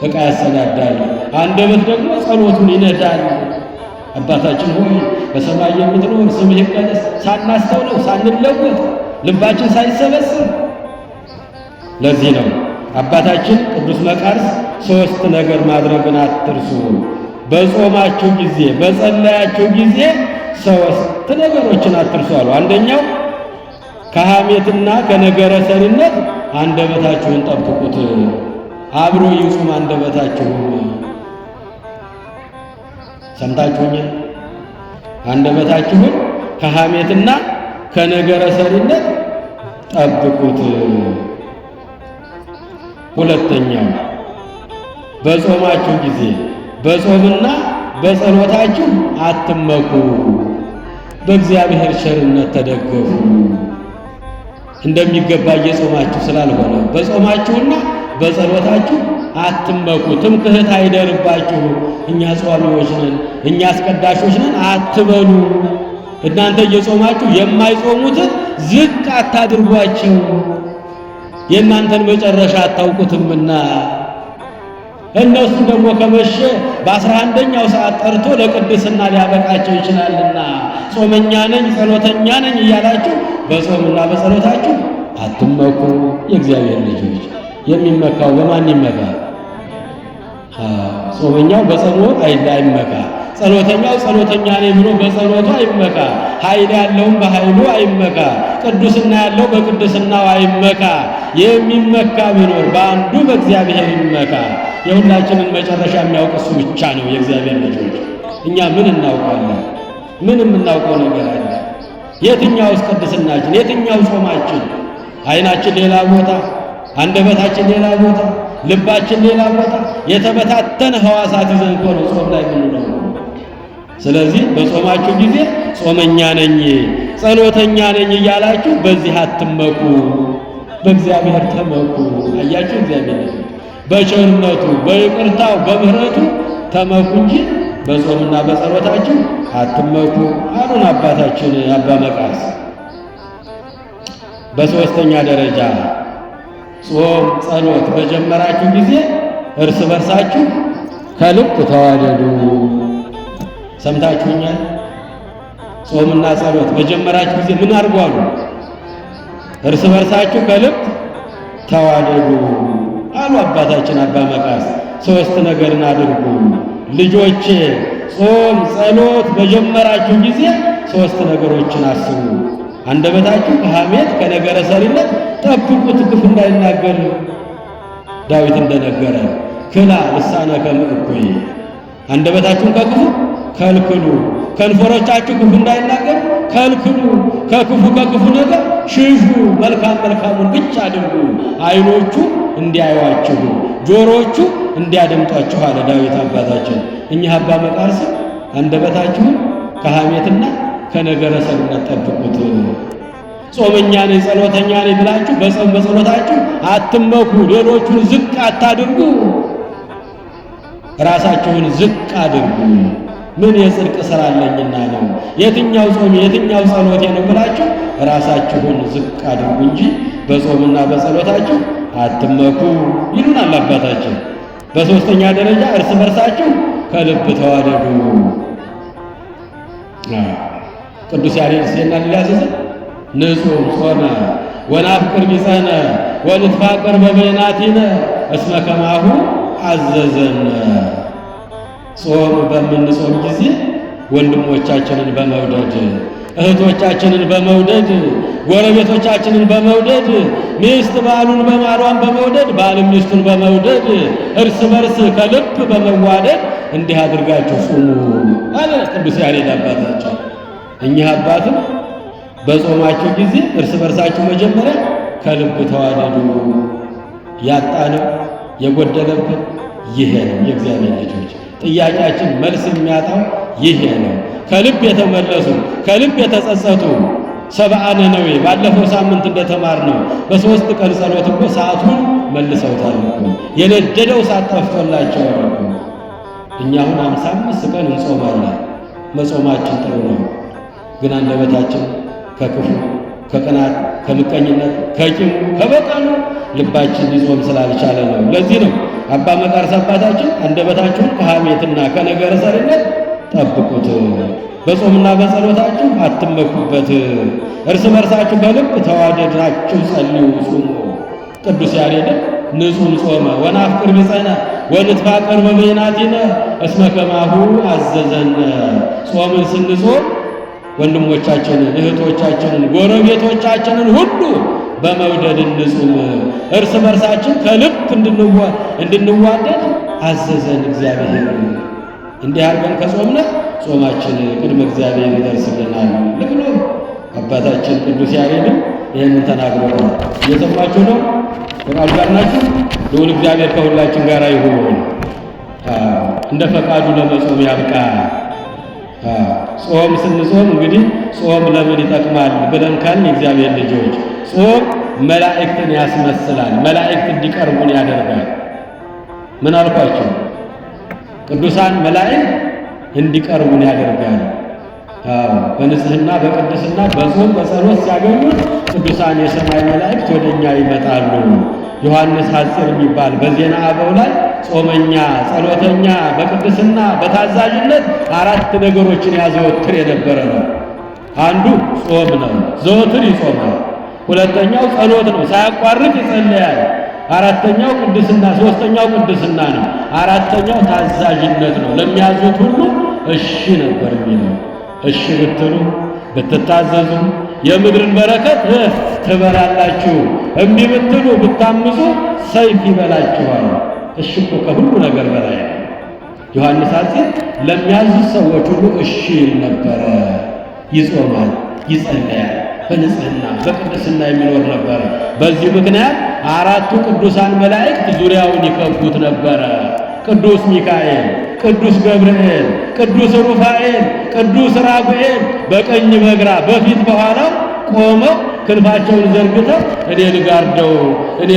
ዕቃ ያሰናዳል፣ አንደበት ደግሞ ጸሎቱን ይነዳል። አባታችን ሆይ በሰማይ የምትኖር ስምህ ይቀደስ፣ ሳናስተውለው ሳንለወጥ ልባችን ሳይሰበስብ። ለዚህ ነው አባታችን ቅዱስ መቃርስ 3 ነገር ማድረግን አትርሱ። በጾማችሁ ጊዜ በጸለያችሁ ጊዜ 3 ነገሮችን አትርሱ አሉ። አንደኛው ከሐሜትና ከነገረ ሰሪነት አንደበታችሁን ጠብቁት። አብሮ ይጹም አንደበታችሁ። ሰምታችሁኛል? አንደበታችሁን ከሐሜትና ከነገረ ሰሪነት ጠብቁት። ሁለተኛው በጾማችሁ ጊዜ በጾምና በጸሎታችሁ አትመኩ፣ በእግዚአብሔር ቸርነት ተደገፉ። እንደሚገባ እየጾማችሁ ስላልሆነ በጾማችሁና በጸሎታችሁ አትመኩ። ትምክህት አይደርባችሁ። እኛ ጿሚዎች ነን፣ እኛ አስቀዳሾች ነን አትበሉ። እናንተ እየጾማችሁ የማይጾሙትን ዝቅ አታድርጓቸው፣ የእናንተን መጨረሻ አታውቁትምና። እነሱ ደግሞ ከመሸ በ11ኛው ሰዓት ጠርቶ ለቅድስና ሊያበቃቸው ይችላልና ጾመኛ ነኝ ጸሎተኛ ነኝ እያላችሁ በጾምና በጸሎታችሁ አትመኩ። የእግዚአብሔር ልጆች የሚመካው በማን ይመካ? ጾመኛው በጸሎት አይመካ፣ ጸሎተኛው ጸሎተኛ ነኝ ብሎ በጸሎቱ አይመካ፣ ኃይል ያለውም በኃይሉ አይመካ፣ ቅዱስና ያለው በቅዱስናው አይመካ። የሚመካ ቢኖር በአንዱ በእግዚአብሔር ይመካ። የሁላችንን መጨረሻ የሚያውቅ እሱ ብቻ ነው። የእግዚአብሔር ልጆች እኛ ምን እናውቃለን? ምን የምናውቀው ነገር አለ? የትኛውስ ቅድስናችን? የትኛው ጾማችን? ዓይናችን ሌላ ቦታ፣ አንደበታችን ሌላ ቦታ፣ ልባችን ሌላ ቦታ፣ የተበታተነ ሕዋሳት ይዘን እኮ ነው ጾም ላይ የምንውለው። ስለዚህ በጾማችሁ ጊዜ ጾመኛ ነኝ ጸሎተኛ ነኝ እያላችሁ በዚህ አትመኩ፣ በእግዚአብሔር ተመኩ። አያችሁ፣ እግዚአብሔር በቸርነቱ በይቅርታው በምህረቱ ተመኩ እንጂ በጾምና በጸሎታችሁ አትመኩ አሉን አባታችን አባ መቃርስ። በሦስተኛ ደረጃ ጾም ጸሎት በጀመራችሁ ጊዜ እርስ በርሳችሁ ከልብ ተዋደዱ። ሰምታችሁኛል? ጾምና ጸሎት በጀመራችሁ ጊዜ ምን አድርጉ አሉ? እርስ በርሳችሁ ከልብ ተዋደዱ አሉ አባታችን አባ መቃርስ። ሶስት ነገርን አድርጉ ልጆቼ፣ ጾም ጸሎት በጀመራችሁ ጊዜ ሶስት ነገሮችን አስቡ። አንደበታችሁ ከሐሜት ከነገረ ሰሪነት ጠብቁት፣ ክፉ እንዳይናገር ዳዊት እንደነገረ ክላ ልሳነከ እምእኩይ፣ አንደበታችሁን ከክፉ ከልክሉ፣ ከንፈሮቻችሁ ክፉ እንዳይናገር ከልክሉ፣ ከክፉ ነገር ሽሹ፣ መልካም መልካሙን ብቻ አድርጉ። ዓይኖቹ እንዲያዩአችሁ፣ ጆሮቹ እንዲያደምጧችሁ አለ ዳዊት አባታችን። እኚህ አባ መቃርስ አንደበታችሁን ከሐሜትና ከነገረ ሰሪነት ጠብቁት። ጾመኛ ነኝ ጸሎተኛ ነኝ ብላችሁ በጾም በጸሎታችሁ አትመኩ። ሌሎቹን ዝቅ አታድርጉ፣ ራሳችሁን ዝቅ አድርጉ። ምን የጽድቅ ሥራ አለኝና ነው? የትኛው ጾም የትኛው ጸሎቴ ነው ብላችሁ ራሳችሁን ዝቅ አድርጉ እንጂ በጾምና በጸሎታችሁ አትመኩ ይሉናል አባታችን። በሶስተኛ ደረጃ እርስ በርሳችሁ ከልብ ተዋደዱ። ቅዱስ ያሬድ ሲና ሊያዘዘ ንጹሕ ጾመ ወናፍቅር ቢጸነ ወንትፋቅር በበይናቲነ እስመ ከማሁ አዘዘን። ጾም በምንጾም ጊዜ ወንድሞቻችንን በመውደድ እህቶቻችንን በመውደድ ጎረቤቶቻችንን በመውደድ ሚስት ባሉን በማሏን በመውደድ ባልም ሚስቱን በመውደድ እርስ በርስ ከልብ በመዋደድ እንዲህ አድርጋችሁ ጾሙ አለ ቅዱስ ያሬድ አባታችን። እኚህ አባትም በጾማችሁ ጊዜ እርስ በርሳችሁ መጀመሪያ ከልብ ተዋደዱ። ያጣነው የጎደለብን ይሄ ነው። የእግዚአብሔር ልጆች ጥያቄያችን መልስ የሚያጣው ይሄ ነው። ከልብ የተመለሱ ከልብ የተጸጸቱ ሰብአ ነነዌ ባለፈው ሳምንት እንደተማርነው በ3 ቀን ጸሎት እኮ ሰዓቱን መልሰውታል እኮ የነደደው ሰዓት ጠፍቶላቸው እኮ። እኛ አሁን 55 ቀን እንጾማለን። መጾማችን ጥሩ ነው፣ ግን አንደበታችን ከክፉ ከቅናት ከምቀኝነት ከቂሙ ከበቀሉ ልባችን ሊጾም ስላልቻለ ነው። ለዚህ ነው አባ መቃርስ አባታችን አንደበታችሁን ከሐሜትና ከነገረ ሰሪነት ጠብቁት፣ በጾምና በጸሎታችሁ አትመኩበት፣ እርስ በርሳችሁ ከልብ ተዋደዳችሁ ጸልዩ ጹሙ። ቅዱስ ያሬድ ንጹሕ ጾመ ወናፍቅር ቢጸነ ወንትፋቅር በበይናቲነ እስመ ከማሁ አዘዘን። ጾምን ስንጾም ወንድሞቻችንን እህቶቻችንን ጎረቤቶቻችንን ሁሉ በመውደድ እንጹም፣ እርስ በርሳችን ከልብ እንድንዋደድ አዘዘን እግዚአብሔር። እንዲህ አድርገን ከጾምነ ጾማችን ቅድመ እግዚአብሔር ይደርስልናል ብሎ አባታችን ቅዱስ ያሬድም ይህንን ተናግሮታል። እየሰማችሁ ነው? በቃሉ ጋር ናችሁ? ልዑል እግዚአብሔር ከሁላችን ጋር ይሁን። እንደ ፈቃዱ ለመጾም ያብቃ። ጾም ስንጾም እንግዲህ ጾም ለምን ይጠቅማል ብለን ካልን የእግዚአብሔር ልጆች ጾም መላእክትን ያስመስላል። መላእክት እንዲቀርቡን ያደርጋል። ምን አልኳቸው? ቅዱሳን መላእክት እንዲቀርቡን ያደርጋል። በንጽህና በቅድስና በጾም በጸሎት ሲያገኙት ቅዱሳን የሰማይ መላእክት ወደኛ ይመጣሉ። ዮሐንስ ሐጺር የሚባል በዜና አበው ላይ ጾመኛ፣ ጸሎተኛ፣ በቅድስና በታዛዥነት 4 ነገሮችን ያዘወትር የነበረ ነው። አንዱ ጾም ነው፣ ዘወትር ይጾማል። ሁለተኛው ጸሎት ነው፣ ሳያቋርጥ ይጸልያል። አራተኛው ቅድስና፣ ሶስተኛው ቅድስና ነው። አራተኛው ታዛዥነት ነው። ለሚያዙት ሁሉ እሺ ነበር የሚለው። እሺ ብትሉ ብትታዘዙ የምድርን በረከት ትበላላችሁ፣ እምቢ ብትሉ ብታምፁ ሰይፍ ይበላችኋል። እሺ እኮ ከሁሉ ነገር በላይ ነው። ዮሐንስ ሐጺር ለሚያዙት ሰዎች ሁሉ እሺ ይል ነበረ። ይጾማል፣ ይጸልያል፣ በንጽህና በቅድስና የሚኖር ነበረ። በዚህ ምክንያት 4ቱ ቅዱሳን መላእክት ዙሪያውን ይከቡት ነበረ። ቅዱስ ሚካኤል፣ ቅዱስ ገብርኤል፣ ቅዱስ ሩፋኤል፣ ቅዱስ ራጉኤል በቀኝ በግራ በፊት በኋላው ቆመው ክንፋቸውን ዘርግተው እኔ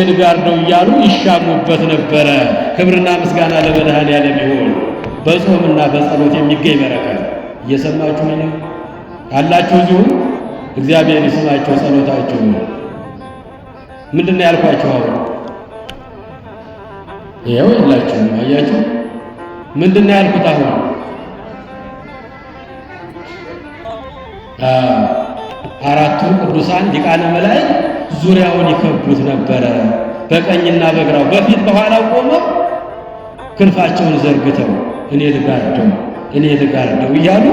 ልጋርደው እያሉ ይሻሙበት ነበረ። ክብርና ምስጋና ለመድኃኔዓለም ይሁን። በጾምና በጸሎት የሚገኝ በረከት እየሰማችሁ ነው አላችሁ። እዚሁ እግዚአብሔር ይስማችሁ ጸሎታችሁ። ምንድነው ያልኳችሁ? አሁን ይኸው የላችሁም። አያችሁ ምንድነው ያልኩት? አሁን አራቱ ቅዱሳን ሊቃነ መላእክት ዙሪያውን ይከቡት ነበረ። በቀኝና በግራው በፊት በኋላው ቆመው ክንፋቸውን ዘርግተው እኔ ልጋርደው እያሉ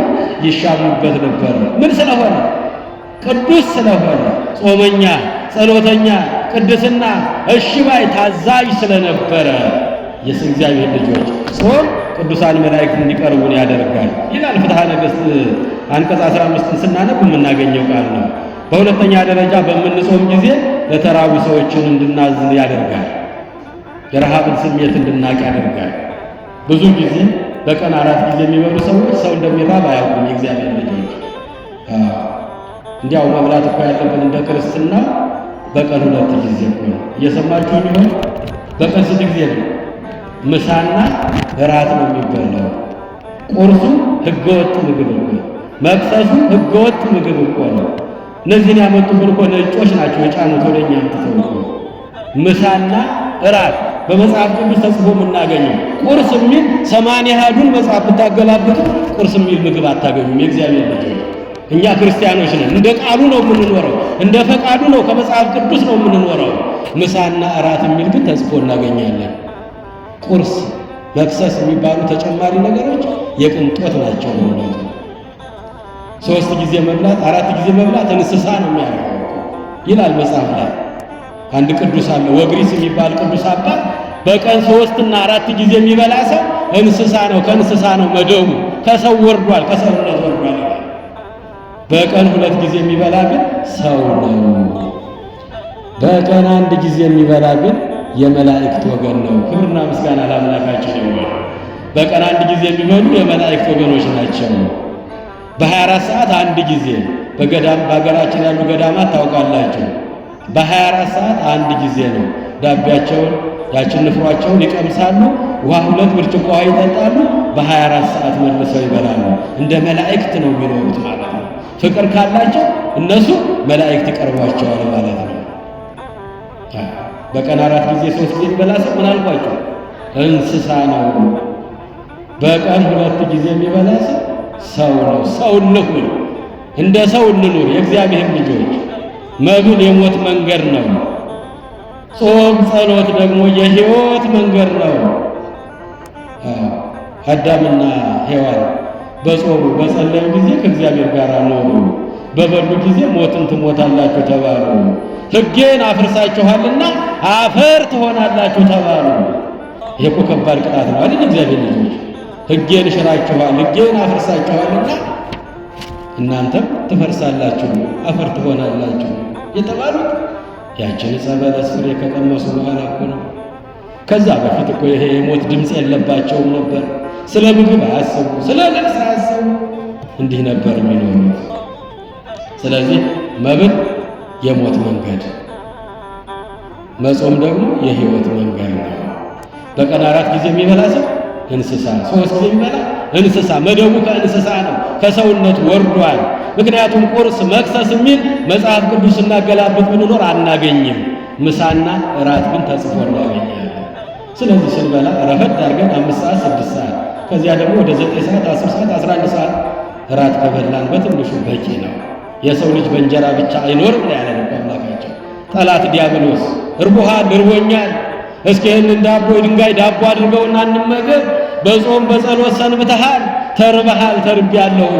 ይሻሙበት ነበረ። ምን ስለሆነ? ቅዱስ ስለሆነ፣ ጾመኛ፣ ጸሎተኛ፣ ቅድስና እሺ ባይ ታዛዥ ስለነበረ የእግዚአብሔር ልጆች ጾም ቅዱሳን መላእክት እንዲቀርቡን ያደርጋል ይላል ፍትሐ ነገሥት አንቀጽ 15ን ስናነብ የምናገኘው ቃል ነው። በሁለተኛ ደረጃ በምንጾም ጊዜ ለተራቡ ሰዎችን እንድናዝን ያደርጋል። የረሃብን ስሜት እንድናቅ ያደርጋል። ብዙ ጊዜ በቀን 4 ጊዜ የሚበሉ ሰዎች ሰው እንደሚራብ አያውቁም። የእግዚአብሔር ልጆች እንዲያው መብላት እኮ ያለብን እንደ ክርስትና በቀን 2 ጊዜ እኮ ነው። እየሰማችሁ ይሆን? በቀን ስንት ጊዜ ነው? ምሳና እራት ነው የሚበላው። ቁርሱ ህገወጥ ምግብ እኮ ነው። መክሰሱ ህገወጥ ምግብ እኮ ነው። እነዚህን ያመጡብን እኮ ነጮች ናቸው የጫኑት ወደኛ አምጥተው እኮ። ምሳና እራት በመጽሐፍ ቅዱስ ተጽፎ የምናገኘው ቁርስ የሚል 80 ያህሉን መጽሐፍ ብታገላብጡ ቁርስ የሚል ምግብ አታገኙም። የእግዚአብሔር ልጆች እኛ ክርስቲያኖች ነን። እንደ ቃሉ ነው የምንኖረው፣ እንደ ፈቃዱ ነው፣ ከመጽሐፍ ቅዱስ ነው የምንኖረው። ምሳና እራት የሚል ግን ተጽፎ እናገኛለን። ቁርስ፣ መክሰስ የሚባሉ ተጨማሪ ነገሮች የቅንጦት ናቸው ነው። 3 ጊዜ መብላት 4 ጊዜ መብላት እንስሳ ነው የሚያደርገው ይላል መጽሐፍ ላይ። አንድ ቅዱስ አለ ወግሪስ የሚባል ቅዱስ አባት በቀን 3 እና 4 ጊዜ የሚበላ ሰው እንስሳ ነው፣ ከእንስሳ ነው መደቡ፣ ከሰው ወርዷል፣ ከሰውነት ወርዷል። በቀን 2 ጊዜ የሚበላ ግን ሰው ነው። በቀን 1 ጊዜ የሚበላ ግን የመላእክት ወገን ነው። ክብርና ምስጋና ለአምላካችን ይሁን። በቀን 1 ጊዜ የሚበሉ የመላእክት ወገኖች ናቸው። በ24 ሰዓት 1 ጊዜ በገዳም በሀገራችን ያሉ ገዳማት ታውቃላችሁ። በ24 ሰዓት 1 ጊዜ ነው ዳቢያቸውን ያችን ንፍሯቸውን ይቀምሳሉ። ውሃ 2 ብርጭቆ ውሃ ይጠጣሉ። በ24 ሰዓት መልሰው ይበላሉ። እንደ መላእክት ነው የሚኖሩት ማለት ነው። ፍቅር ካላቸው እነሱ መላእክት ይቀርቧቸዋል ማለት ነው። በቀን 4 ጊዜ 3 ጊዜ የሚበላ ሰው ምን አልኳቸው? እንስሳ ነው። በቀን 2 ጊዜ የሚበላ ሰው ነው። ሰው እንሁን፣ እንደ ሰው እንኑር። የእግዚአብሔር ልጆች መብል የሞት መንገድ ነው። ጾም ጸሎት ደግሞ የሕይወት መንገድ ነው። አዳምና ሔዋን በጾሙ በጸለዩ ጊዜ ከእግዚአብሔር ጋር ኖሩ። በበሉ ጊዜ ሞትን ትሞታላችሁ ተባሉ። ሕጌን አፍርሳችኋልና አፈር ትሆናላችሁ ተባሉ። ይሄ እኮ ከባድ ቅጣት ነው አይደል? እግዚአብሔር ልጆች ሕጌን ሽራችኋል፣ ሕጌን አፍርሳችኋልና እናንተም ትፈርሳላችሁ፣ አፈር ትሆናላችሁ የተባሉት ያችን ዕፀ በለስ ፍሬ ከቀመሱ በኋላ እኮ ነው። ከዛ በፊት እኮ ይሄ የሞት ድምፅ የለባቸውም ነበር። ስለ ምግብ አያስቡ፣ ስለ ልብስ አያስቡ፣ እንዲህ ነበር የሚኖሩት። ስለዚህ መብል የሞት መንገድ፣ መጾም ደግሞ የሕይወት መንገድ ነው። በቀን 4 ጊዜ የሚበላ ሰው እንስሳ፣ 3 ጊዜ የሚበላ እንስሳ፣ መደቡ ከእንስሳ ነው፣ ከሰውነት ወርዷል። ምክንያቱም ቁርስ መክሰስ የሚል መጽሐፍ ቅዱስ ስናገላብጥ ብንኖር አናገኝም። ምሳና እራት ግን ተጽፎ እናገኛለን። ስለዚህ ስንበላ ረፈድ አድርገን 5 ሰዓት 6 ሰዓት ከዚያ ደግሞ ወደ 9 ሰዓት 10 ሰዓት 11 ሰዓት እራት ከበላን በትንሹ በቂ ነው። የሰው ልጅ በእንጀራ ብቻ አይኖርም ነው ያለን አምላካቸው። ጠላት ዲያብሎስ እርቦሃል፣ እርቦኛል፣ እስኪ ይህንን ዳቦ የድንጋይ ዳቦ አድርገውና እንመገብ፣ በጾም በጸሎት ሰንብተሃል፣ ተርበሃል፣ ተርቤያለሁ፣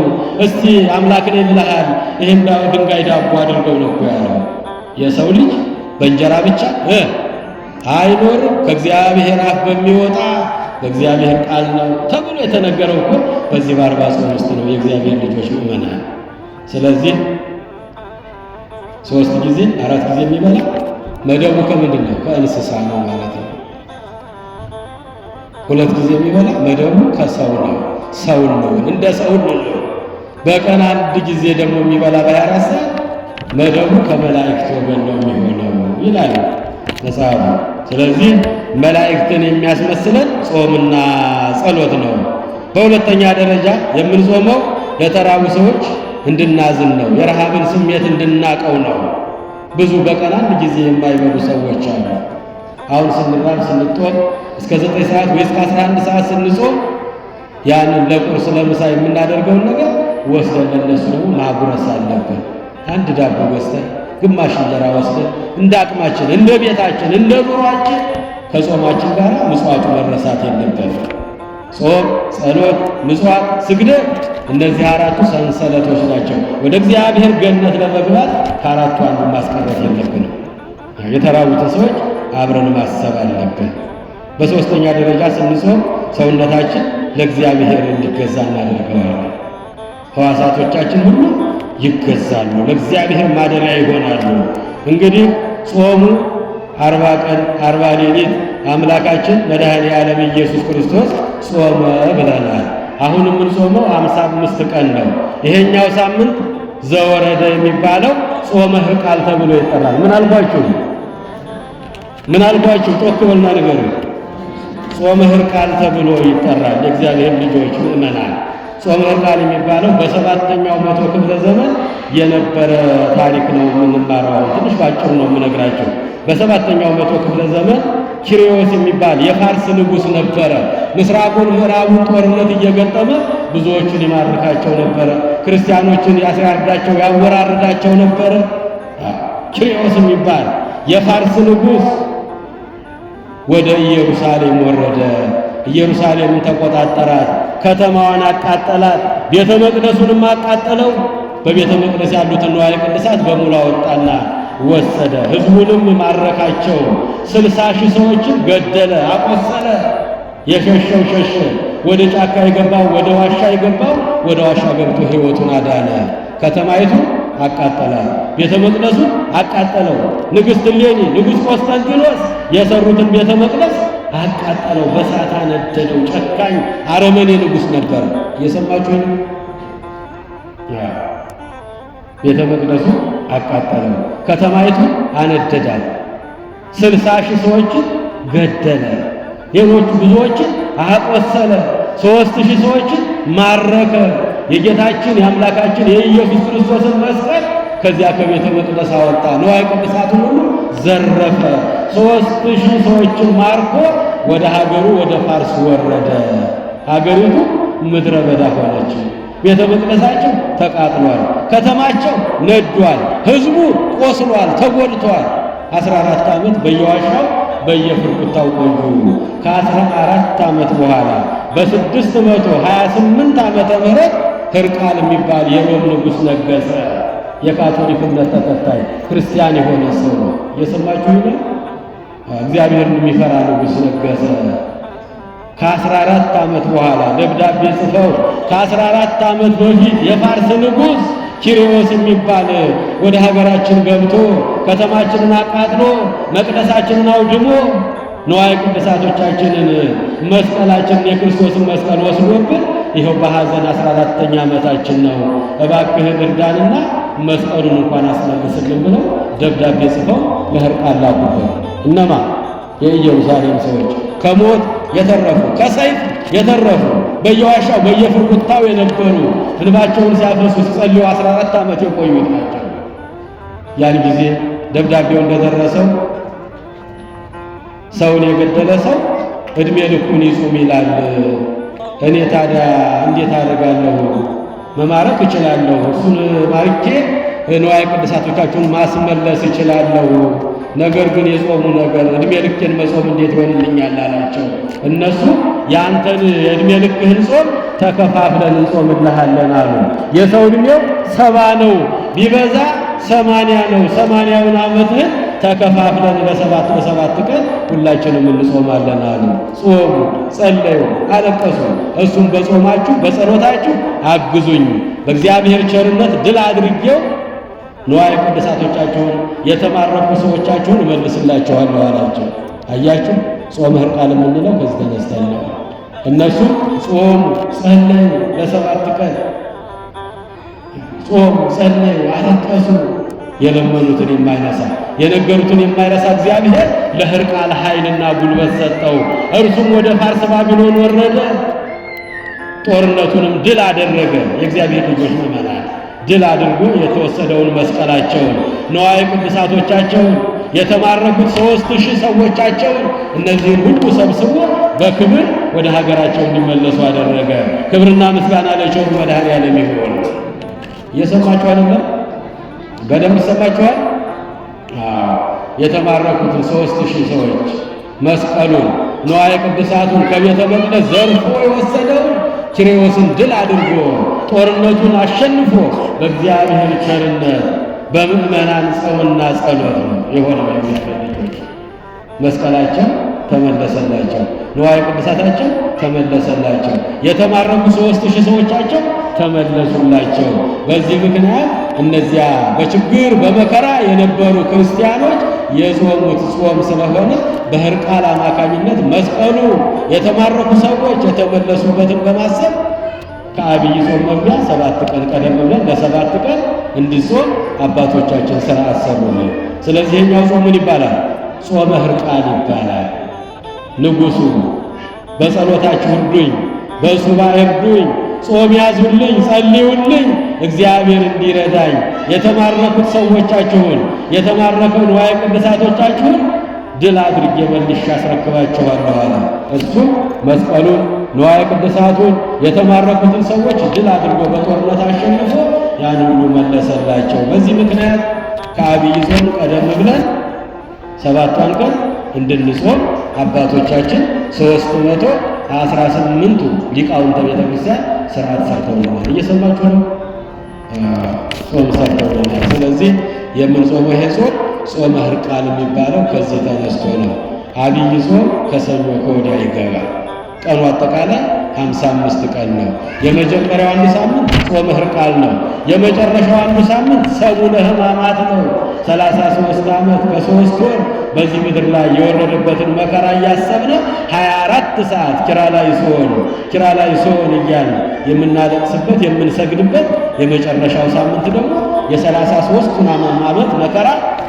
እስቲ አምላክ ነኝ ብለሃል፣ ይህን ድንጋይ ዳቦ አድርገው ነው እኮ ያለው። የሰው ልጅ በእንጀራ ብቻ አይኖርም፣ ከእግዚአብሔር አፍ በሚወጣ በእግዚአብሔር ቃል ነው ተብሎ የተነገረው እኮ በዚህ በ40 ጾም ውስጥ ነው የእግዚአብሔር ልጆች ምእመናን። ስለዚህ 3 ጊዜ 4 ጊዜ የሚበላ መደቡ ከምንድን ነው? ከእንስሳ ነው ማለት ነው። 2 ጊዜ የሚበላ መደቡ ከሰው ነው። ሰው ነው፣ እንደ ሰው ነው። በቀን 1 ጊዜ ደግሞ የሚበላ በ24 ሰዓት መደቡ ከመላእክት ወገን ነው የሚሆነው ይላል መጽሐፉ። ስለዚህ መላእክትን የሚያስመስለን ጾምና ጸሎት ነው። በሁለተኛ ደረጃ የምንጾመው ለተራቡ ሰዎች እንድናዝን ነው። የረሃብን ስሜት እንድናቀው ነው። ብዙ በቀን 1 ጊዜ የማይበሉ ሰዎች አሉ። አሁን ስንራብ ስንጦም እስከ 9 ሰዓት ወይ እስከ 11 ሰዓት ስንጾም ያንን ለቁርስ ለምሳ የምናደርገውን ነገር ወስደን ለነሱ ደግሞ ማጉረስ አለብን። አንድ ዳቦ ወስደን ግማሽ እንጀራ ወስደን እንደ አቅማችን፣ እንደ ቤታችን፣ እንደ ኑሯችን ከጾማችን ጋር ምጽዋቱ መረሳት የለበትም። ጾም፣ ጸሎት፣ ምጽዋት፣ ስግደት እነዚህ አራቱ ሰንሰለቶች ናቸው። ወደ እግዚአብሔር ገነት ለመግባት ከአራቱ አንዱ ማስቀረት የለብንም። የተራቡትን ሰዎች አብረን ማሰብ አለብን። በሶስተኛ ደረጃ ስንጾም ሰውነታችን ለእግዚአብሔር እንዲገዛ እናደርገዋለን። ሕዋሳቶቻችን ሁሉ ይገዛሉ፣ ለእግዚአብሔር ማደሪያ ይሆናሉ። እንግዲህ ጾሙ 40 ቀን 40 ሌሊት አምላካችን መድኃኔ ዓለም ኢየሱስ ክርስቶስ ጾመ ብለናል። አሁን የምንጾመው 55 ቀን ነው። ይሄኛው ሳምንት ዘወረደ የሚባለው ጾመ ሕርቃል ተብሎ ይጠራል። ምን አልኳችሁ? ጮክ በልና ንገሩ። ጾመ ሕርቃል ተብሎ ይጠራል። የእግዚአብሔር ልጆች ምእመናን፣ ጾመ ሕርቃል የሚባለው በ7ኛው መቶ ክፍለ ዘመን የነበረ ታሪክ ነው የምንማረው። ትንሽ ባጭሩ ነው የምነግራቸው። በ7ኛው መቶ ክፍለ ዘመን ኪሪዮስ የሚባል የፋርስ ንጉሥ ነበረ። ምስራቁን ምዕራቡን ጦርነት እየገጠመ ብዙዎችን ይማርካቸው ነበረ። ክርስቲያኖችን ያስራርዳቸው ያወራርዳቸው ነበረ። ኪሪዮስ የሚባል የፋርስ ንጉሥ ወደ ኢየሩሳሌም ወረደ። ኢየሩሳሌምን ተቆጣጠራት፣ ከተማዋን አቃጠላት፣ ቤተ መቅደሱንም አቃጠለው። በቤተ መቅደስ ያሉትን ንዋየ ቅድሳት በሙሉ አወጣና ወሰደ። ሕዝቡንም ማረካቸው። 60,000 ሰዎችን ገደለ፣ አቆሰለ። የሸሸው ሸሸ። ወደ ጫካ የገባው ወደ ዋሻ የገባው ወደ ዋሻ ገብቶ ሕይወቱን አዳነ። ከተማይቱ አቃጠላት፣ ቤተ መቅደሱ አቃጠለው። ንግሥት እሌኒ ንጉሥ ቆስጠንጢኖስ የሰሩትን ቤተ መቅደስ አቃጠለው፣ በሳት አነደደው። ጨካኝ አረመኔ ንጉሥ ነበር። እየሰማችሁ ነው። ቤተ መቅደሱ አቃጠለው፣ ከተማይቱ አነደዳት። 60,000 ሰዎችን ገደለ፣ ሌሎቹ ብዙዎችን አቆሰለ። 3,000 ሰዎችን ማረከ። የጌታችን የአምላካችን የኢየሱስ ክርስቶስን መስቀል ከዚያ ከቤተ መቅደስ አወጣ። ንዋየ ቅድሳቱን ሁሉ ዘረፈ። 3,000 ሰዎችን ማርኮ ወደ ሀገሩ ወደ ፋርስ ወረደ። ሀገሪቱ ምድረ በዳ ሆነች። ቤተ መቅደሳቸው ተቃጥሏል፣ ከተማቸው ነዷል፣ ሕዝቡ ቆስሏል፣ ተጎድቷል። 14 ዓመት በየዋሻው በየፍርኩታው ቆዩ። ከ14 ዓመት በኋላ በ628 ዓመተ ምህረት ሕርቃል የሚባል የሮም ንጉሥ ነገሰ። የካቶሊክ እምነት ተከታይ ክርስቲያን የሆነ ሰው ነው። እየሰማችሁ ነው። እግዚአብሔርን የሚፈራ ንጉሥ ነገሰ። ከ14 ዓመት በኋላ ደብዳቤ ጽፈው ከ14 ዓመት በፊት የፋርስ ንጉሥ ኪሪዮስ የሚባል ወደ ሀገራችን ገብቶ ከተማችንን አቃጥሎ መቅደሳችንን አውድሞ ንዋየ ቅድሳቶቻችንን መስቀላችንን የክርስቶስን መስቀል ወስዶብን ይኸው በሐዘን 14ኛ ዓመታችን ነው። እባክህን እርዳንና መስቀሉን እንኳን አስመልስልን ብለው ደብዳቤ ጽፈው ለሕርቃል ላኩበት። እነማ? የኢየሩሳሌም ሰዎች፣ ከሞት የተረፉ ከሰይፍ የተረፉ በየዋሻው በየፍርኩታው የነበሩ እንባቸውን ሲያፈሱ ሲጸልዩ 14 ዓመት የቆዩት ናቸው። ያን ጊዜ ደብዳቤው እንደደረሰው ሰውን የገደለ ሰው ዕድሜ ልኩን ይጹም ይላል። እኔ ታዲያ እንዴት አደርጋለሁ? መማረክ እችላለሁ፣ እሱን ማርኬ ንዋየ ቅድሳቶቻችሁን ማስመለስ እችላለሁ። ነገር ግን የጾሙ ነገር ዕድሜ ልኬን መጾም እንዴት ይሆንልኛል አላቸው። እነሱ ያንተን የዕድሜ ልክህን ጾም ተከፋፍለን እንጾምልሃለን አሉ። የሰው ዕድሜው 70 ነው፣ ቢበዛ 80 ነው። 80ውን ዓመትህን ተከፋፍለን በሰባት ቀን ሁላችንም እንጾማለን አሉ። ጾሙ፣ ጸለዩ፣ አለቀሱ። እሱም በጾማችሁ በጸሎታችሁ አግዙኝ፣ በእግዚአብሔር ቸርነት ድል አድርጌው ንዋየ ቅድሳቶቻችሁን የተማረኩ ሰዎቻችሁን እመልስላችኋለሁ አላቸው። አያችሁ፣ ጾመ ሕርቃል የምንለው ከዚህ ተነስተን ነው። እነሱ ጾሙ፣ ጸለዩ፣ ለ7 ቀን ጾሙ፣ ጸለዩ፣ አለቀሱ። የለመኑትን የማይነሳ የነገሩትን የማይረሳ እግዚአብሔር ለሕርቃል ኃይልና ጉልበት ሰጠው። እርሱም ወደ ፋርስ ባቢሎን ወረደ፣ ጦርነቱንም ድል አደረገ። የእግዚአብሔር ልጆች ምእመናን ድል አድርጎ የተወሰደውን መስቀላቸውን፣ ንዋየ ቅድሳቶቻቸውን፣ የተማረኩት 3,000 ሰዎቻቸውን እነዚህን ሁሉ ሰብስቦ በክብር ወደ ሀገራቸው እንዲመለሱ አደረገ። ክብርና ምስጋና ለቸሩ መድኃኔዓለም ይሁን። እየሰማችሁ አይደለም? በደንብ ይሰማችኋል? የተማረኩትን 3000 ሰዎች መስቀሉን ንዋየ ቅድሳቱን ከቤተ መቅደስ ዘርፎ የወሰደውን ኪሬዎስን ድል አድርጎ ጦርነቱን አሸንፎ በእግዚአብሔር ቸርነት በምዕመናን ጾምና ጸሎት ነው የሆነው። የሚያፈልጉት መስቀላቸው ተመለሰላቸው፣ ንዋየ ቅድሳታቸው ተመለሰላቸው፣ የተማረኩ 3000 ሰዎቻቸው ተመለሱላቸው። በዚህ ምክንያት እነዚያ በችግር በመከራ የነበሩ ክርስቲያኖች የጾሙት ጾም ስለሆነ በሕርቃል አማካኝነት መስቀሉ የተማረኩ ሰዎች የተመለሱበትን በማሰብ ከአብይ ጾም መግቢያ 7 ቀን ቀደም ብለን ለ7 ቀን እንዲጾም አባቶቻችን ሥርዓት ሰሩልን። ስለዚህ የኛው ጾም ምን ይባላል? ጾመ ሕርቃል ይባላል። ንጉሡ በጸሎታችሁ እርዱኝ፣ በሱባዔ እርዱኝ፣ ጾም ያዙልኝ፣ ጸልዩልኝ፣ እግዚአብሔር እንዲረዳኝ የተማረኩት ሰዎቻችሁን የተማረከው ንዋየ ቅድሳቶቻችሁን ድል አድርጌ መልሼ አስረክባችኋለሁ አለ። እሱም መስቀሉን ንዋየ ቅድሳቱን የተማረኩትን ሰዎች ድል አድርጎ በጦርነት አሸንፎ ያን ሁሉ መለሰላቸው። በዚህ ምክንያት ከአብይ ጾም ቀደም ብለን 7ቷን ቀን እንድንጾም አባቶቻችን 318ቱ ሊቃውንተ ቤተ ክርስቲያን ሥርዓት ሰርተውልናል። እየሰማችሁ ነው? ጾም ሰርተውልናል። ስለዚህ የምንጾመው ይሄ ጾም ጾመ ሕርቃል የሚባለው ከዚህ ተነስቶ ነው። አብይ ጾም ከሰኞ ከወዲያ ይገባል። ቀኑ አጠቃላይ 55 ቀን ነው። የመጀመሪያው አንድ ሳምንት ጾመ ሕርቃል ነው። የመጨረሻው አንድ ሳምንት ሰሙነ ሕማማት ነው። 33 ዓመት ከ3 ወር በዚህ ምድር ላይ የወረደበትን መከራ እያሰብነ 24 ሰዓት ኪርያላይሶን እያልን የምናለቅስበት የምንሰግድበት፣ የመጨረሻው ሳምንት ደግሞ የ33ቱን ዓመት መከራ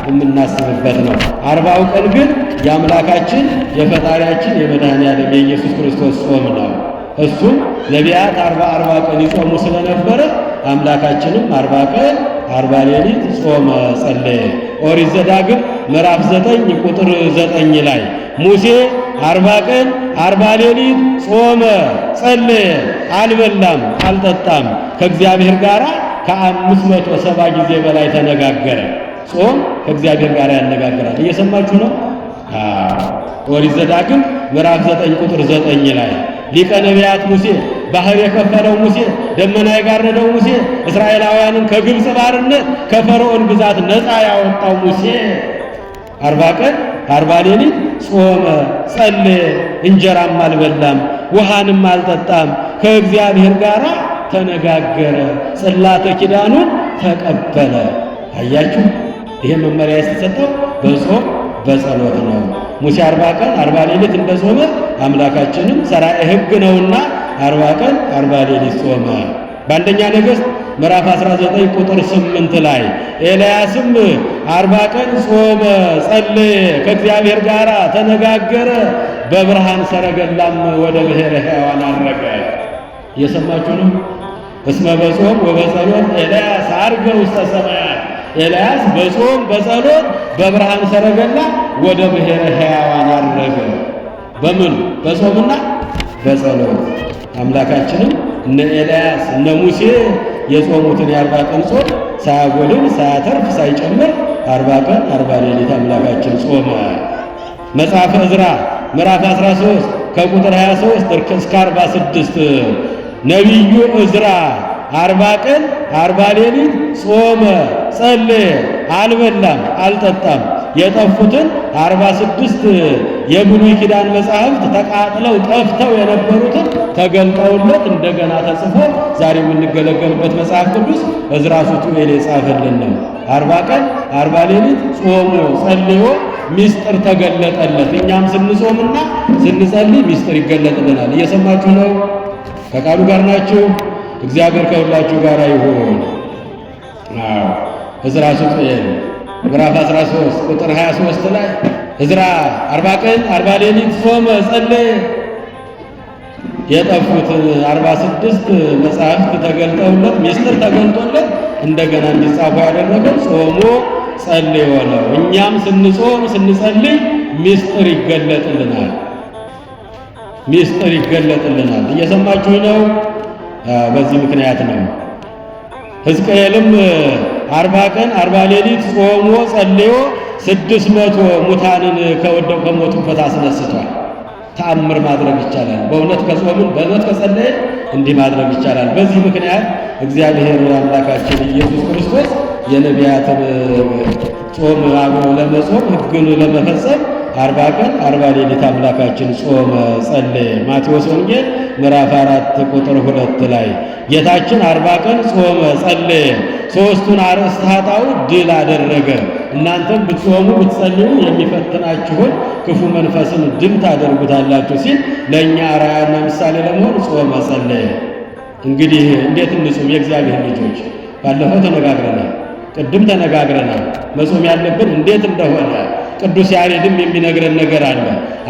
የምናስብበት ነው። 40ው ቀን ግን የአምላካችን የፈጣሪያችን የመድኃኔዓለም የኢየሱስ ክርስቶስ ጾም ነው። እሱም ነቢያት 40 ቀን ይጾሙ ስለነበረ አምላካችንም 40 ቀን 40 ሌሊት ጾመ ጸለየ። ኦሪት ዘዳግም ምዕራፍ 9 ቁጥር 9 ላይ ሙሴ 40 ቀን 40 ሌሊት ጾመ ጸለየ፣ አልበላም አልጠጣም፣ ከእግዚአብሔር ጋር ከ570 ጊዜ በላይ ተነጋገረ። ጾም ከእግዚአብሔር ጋር ያነጋግራል። እየሰማችሁ ነው? ኦሪት ዘዳግም ምዕራፍ 9 ቁጥር 9 ላይ ሊቀ ነቢያት ሙሴ፣ ባህር የከፈለው ሙሴ፣ ደመና የጋረደው ሙሴ፣ እስራኤላውያንን ከግብፅ ባርነት ከፈርዖን ግዛት ነፃ ያወጣው ሙሴ 40 ቀን 40 ሌሊት ጾመ ጸለየ፣ እንጀራም አልበላም ውሃንም አልጠጣም፣ ከእግዚአብሔር ጋር ተነጋገረ፣ ጽላተ ኪዳኑን ተቀበለ። አያችሁ፣ ይሄ መመሪያ የተሰጠው በጾም በጸሎት ነው። ሙሴ 40 ቀን 40 ሌሊት እንደጾመ አምላካችንም ሠራኤ ሕግ ነውና 40 ቀን 40 ሌሊት ጾመ። በአንደኛ ነገሥት ምዕራፍ 19 ቁጥር 8 ላይ ኤልያስም 40 ቀን ጾመ ጸለየ፣ ከእግዚአብሔር ጋር ተነጋገረ፣ በብርሃን ሰረገላም ወደ ብሔረ ሕያዋን አረገ። እየሰማችሁ ነው? እስመ በጾም ወበጸሎት ኤልያስ ዐርገ ውስተ ሰማያት። ኤልያስ በጾም በጸሎት በብርሃን ሰረገላ ወደ ብሔረ ሕያዋን አረገ። በምን? በጾምና በጸሎት። አምላካችንም እነ ኤልያስ እነ ሙሴ የጾሙትን የ40 ቀን ጾም ሳያጎድል ሳያተርፍ ሳይጨምር 40 ቀን 40 ሌሊት አምላካችን ጾመ። መጽሐፈ ዕዝራ ምዕራፍ 13 ከቁጥር 23 እስከ 46 ነቢዩ ዕዝራ 40 ቀን 40 ሌሊት ጾመ ጸለየ፣ አልበላም አልጠጣም። የጠፉትን 46 የብሉይ ኪዳን መጻሕፍት ተቃጥለው ጠፍተው የነበሩትን ተገልጠውለት እንደገና ተጽፎ ዛሬ የምንገለገልበት መጽሐፍ ቅዱስ ዕዝራ ሱቱኤል የጻፈልን ነው። 40 ቀን 40 ሌሊት ጾሞ ጸልዮ ሚስጥር ተገለጠለት። እኛም ስንጾምና ስንጸልይ ሚስጥር ይገለጥልናል። እየሰማችሁ ነው? ከቃሉ ጋር ናችሁ? እግዚአብሔር ከሁላችሁ ጋር ይሁን። ዕዝራ ሱቱኤል ምዕራፍ 13 ቁጥር 23 ላይ ዕዝራ 40 ቀን 40 ሌሊት ጾመ ጸለየ። የጠፉት 46 መጻሕፍት ተገልጠውለት ሚስጥር ተገልጦለት እንደገና እንዲጻፉ ያደረገው ጾሞ ጸልዮ ነው። እኛም ስንጾም ስንጸልይ ሚስጥር ይገለጥልናል። ሚስጥር ይገለጥልናል። እየሰማችሁ ነው? በዚህ ምክንያት ነው ሕዝቅኤልም 40 ቀን 40 ሌሊት ጾሞ ጸልዮ 600 ሙታንን ከሞቱበት አስነስቷል። ተአምር ማድረግ ይቻላል። በእውነት ከጾምን በእውነት ከጸለይን እንዲህ ማድረግ ይቻላል። በዚህ ምክንያት እግዚአብሔር አምላካችን ኢየሱስ ክርስቶስ የነቢያትን ጾም አብሮ ለመጾም ሕግን ለመፈጸም 40 ቀን 40 ሌሊት አምላካችን ጾመ ጸለየ። ማቴዎስ ወንጌል ምዕራፍ 4 ቁጥር 2 ላይ ጌታችን 40 ቀን ጾመ ጸለየ፣ ሦስቱን አርእስተ ኃጣውእ ድል አደረገ። እናንተም ብትጾሙ ብትጸልዩ የሚፈትናችሁን ክፉ መንፈስን ድል ታደርጉታላችሁ ሲል ለእኛ አርአያና ምሳሌ ለመሆን ጾመ ጸለየ። እንግዲህ እንዴት እንጹም? የእግዚአብሔር ልጆች ባለፈው ተነጋግረናል፣ ቅድም ተነጋግረናል። መጾም ያለብን እንዴት እንደሆነ ቅዱስ ያሬድም የሚነግረን ነገር አለ።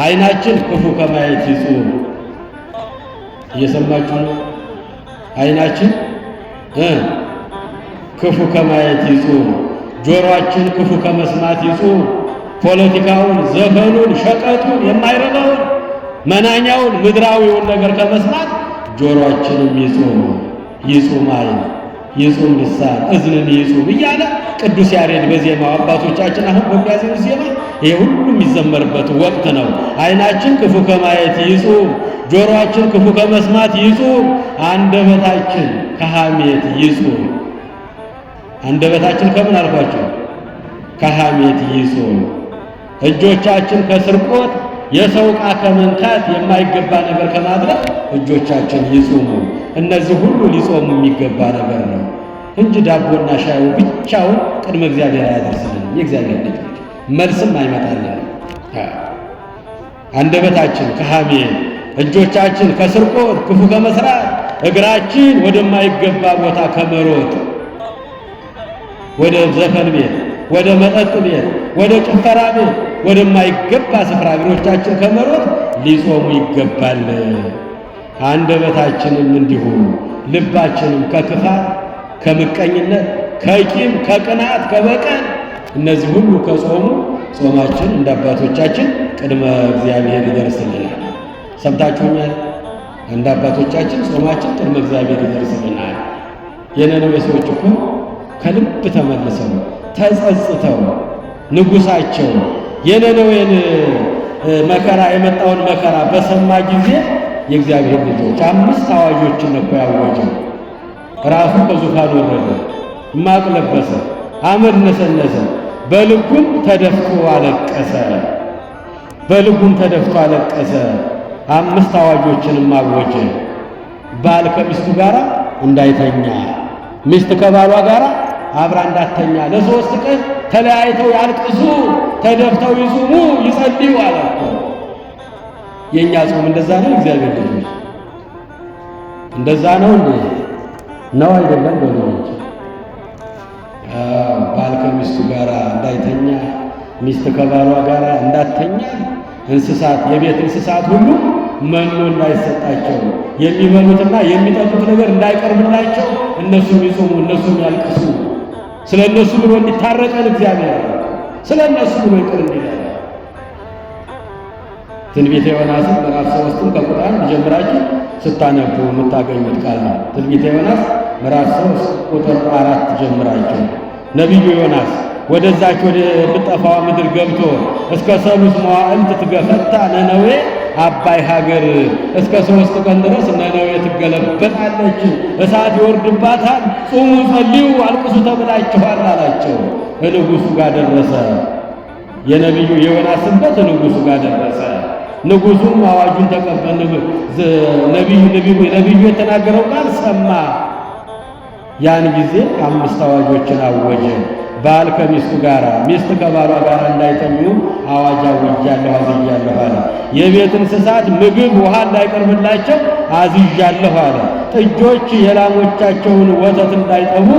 ዓይናችን ክፉ ከማየት ይጹም። እየሰማችሁ ነው? ዓይናችን ክፉ ከማየት ይጹም። ጆሮአችን ክፉ ከመስማት ይጹም። ፖለቲካውን፣ ዘፈኑን፣ ሸቀጡን፣ የማይረባውን መናኛውን፣ ምድራዊውን ነገር ከመስማት ጆሮአችንም ይጹም። ይጹም ዓይን፣ ይጹም ልሳን፣ እዝንን ይጹም እያለ ቅዱስ ያሬድ በዜማው አባቶቻችን አሁን በሚያዜሙት ዜማ ይሄ ሁሉ የሚዘመርበት ወቅት ነው። ዓይናችን ክፉ ከማየት ይጹም፣ ጆሮአችን ክፉ ከመስማት ይጹም፣ አንደበታችን ከሐሜት ይጹም። አንደበታችን ከምን አልኳችሁ? ከሐሜት ይጹም። እጆቻችን ከስርቆት፣ የሰው ዕቃ ከመንካት፣ የማይገባ ነገር ከማድረግ እጆቻችን ይጹሙ። እነዚህ ሁሉ ሊጾሙ የሚገባ ነገር ነው እንጂ ዳቦና ሻዩ ብቻውን ቅድመ እግዚአብሔር አያደርስልንም። የእግዚአብሔር ልጅ መልስም አይመጣልንም። አንደበታችን ከሐሜት፣ እጆቻችን ከስርቆት ክፉ ከመስራት፣ እግራችን ወደማይገባ ቦታ ከመሮጥ፣ ወደ ዘፈን ቤት፣ ወደ መጠጥ ቤት፣ ወደ ጭፈራ ቤት፣ ወደማይገባ ስፍራ እግሮቻችን ከመሮጥ ሊጾሙ ይገባል። አንደበታችንም እንዲሁ፣ ልባችንም ከክፋት፣ ከምቀኝነት፣ ከቂም፣ ከቅናት፣ ከበቀል እነዚህ ሁሉ ከጾሙ ጾማችን እንደ አባቶቻችን ቅድመ እግዚአብሔር ይደርስልናል። ሰምታችሁኛል? እንደ አባቶቻችን ጾማችን ቅድመ እግዚአብሔር ይደርስልናል። የነነዌ ሰዎች እኮ ከልብ ተመልሰው ተጸጽተው ንጉሳቸው የነነዌን መከራ የመጣውን መከራ በሰማ ጊዜ የእግዚአብሔር ልጆች 5 አዋጆችን እኮ ያወጀው። ራሱ ከዙፋን ወረደ፣ ማቅ ለበሰ፣ አመድ ነሰነሰ፣ በልቡም ተደፍቶ አለቀሰ። በልቡም ተደፍቶ አለቀሰ። 5 አዋጆችንም አወጀ። ባል ከሚስቱ ጋር እንዳይተኛ፣ ሚስት ከባሏ ጋር አብራ እንዳተኛ፣ ለ3 ቀን ተለያይተው ያልቅሱ፣ ተደፍተው ይጹሙ፣ ይጸልዩ አለ። የኛ ጾም እንደዛ ነው? እግዚአብሔር ልጆች እንደዛ ነው እንዴ? ነው አይደለም? ወገኖች ባል ከሚስቱ ጋር እንዳይተኛ፣ ሚስት ከባሏ ጋር እንዳተኛ፣ እንስሳት የቤት እንስሳት ሁሉ መኖ እንዳይሰጣቸው፣ የሚበሉትና የሚጠጡት ነገር እንዳይቀርብላቸው እነሱም ይጾሙ፣ እነሱም ያልቅሱ። ስለ እነሱ ብሎ እንዲታረቀን እግዚአብሔር ስለ እነሱ ብሎ ይቅር እንዲለን ትንቢተ ዮናስ ምዕራፍ 3 ከቁጥር 1 ጀምራችሁ ስታነቡ የምታገኙት ቃል ነው። ትንቢተ ዮናስ ምዕራፍ 3 ቁጥር 4 ጀምራችሁ ነቢዩ ዮናስ ወደዛች ወደ ምጠፋዋ ምድር ገብቶ እስከ 3 መዋዕል ትገፈታ ነነዌ አባይ ሀገር እስከ 3 ቀን ድረስ ነነዌ ትገለበጣለች፣ እሳት ይወርድባታል፣ ጹሙ፣ ጸልዩ፣ አልቅሱ ተብላችኋል አላቸው። ንጉሡ ጋር ደረሰ። የነቢዩ የዮናስ ስብከት ንጉሡ ጋር ደረሰ። ንጉሡም አዋጁን ተቀበለ። ነቢዩ የተናገረው ቃል ሰማ። ያን ጊዜ 5 አዋጆችን አወጀ። ባል ከሚስቱ ጋር፣ ሚስት ከባሏ ጋር እንዳይተኙ አዋጅ አውጃለሁ፣ አዝዣለሁ አለ። የቤት እንስሳት ምግብ ውሃ እንዳይቀርብላቸው አዝዣለሁ አለ። ጥጆች የላሞቻቸውን ወተት እንዳይጠቡ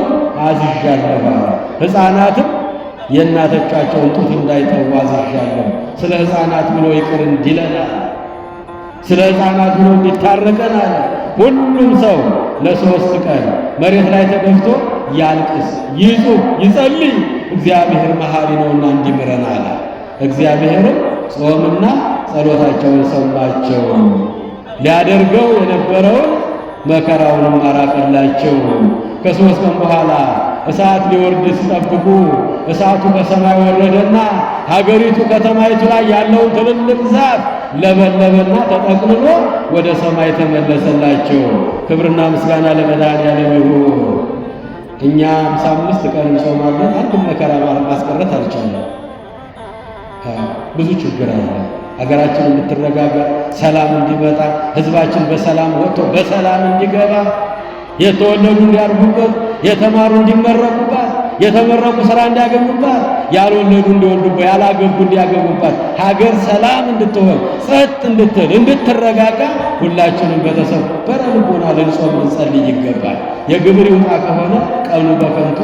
አዝዣለሁ አለ። ሕፃናትም የእናቶቻቸውን ጡት እንዳይጠቡ አዝዣለሁ። ስለ ሕፃናት ብሎ ይቅር እንዲለናል፣ ስለ ሕፃናት ብሎ እንዲታረቀን አለ። ሁሉም ሰው ለ3 ቀን መሬት ላይ ተደፍቶ ያልቅስ፣ ይጹም፣ ይጸልይ፣ እግዚአብሔር መሐሪ ነውና እንዲምረን አለ። እግዚአብሔርም ጾምና ጸሎታቸውን ሰማቸው። ሊያደርገው የነበረውን መከራውንም አራቀላቸው። ከ3 ቀን በኋላ እሳት ሊወርድ ሲጠብቁ እሳቱ ከሰማይ ወረደና ሀገሪቱ ከተማይቱ ላይ ያለውን ትልልቅ ዛፍ ለበለበና ተጠቅልሎ ወደ ሰማይ ተመለሰላቸው። ክብርና ምስጋና ለመድኃኔዓለም ይሁን። እኛ 55 ቀን እንጾማለን፣ አንድም መከራ ማስቀረት አልቻለም። ብዙ ችግር አለ። ሀገራችን እንድትረጋጋ፣ ሰላም እንዲመጣ፣ ህዝባችን በሰላም ወጥቶ በሰላም እንዲገባ፣ የተወለዱ እንዲያርጉበት፣ የተማሩ እንዲመረቁባት፣ የተመረቁ ስራ እንዲያገኙባት፣ ያልወለዱ እንዲወልዱባት፣ ያላገቡ እንዲያገቡባት፣ ሀገር ሰላም እንድትሆን ጸጥ እንድትል እንድትረጋጋ ሁላችንም በተሰበረ ልቦና ልንጾም ልንጸልይ ይገባል። የግብር ይውጣ ከሆነ ቀኑ በከንቱ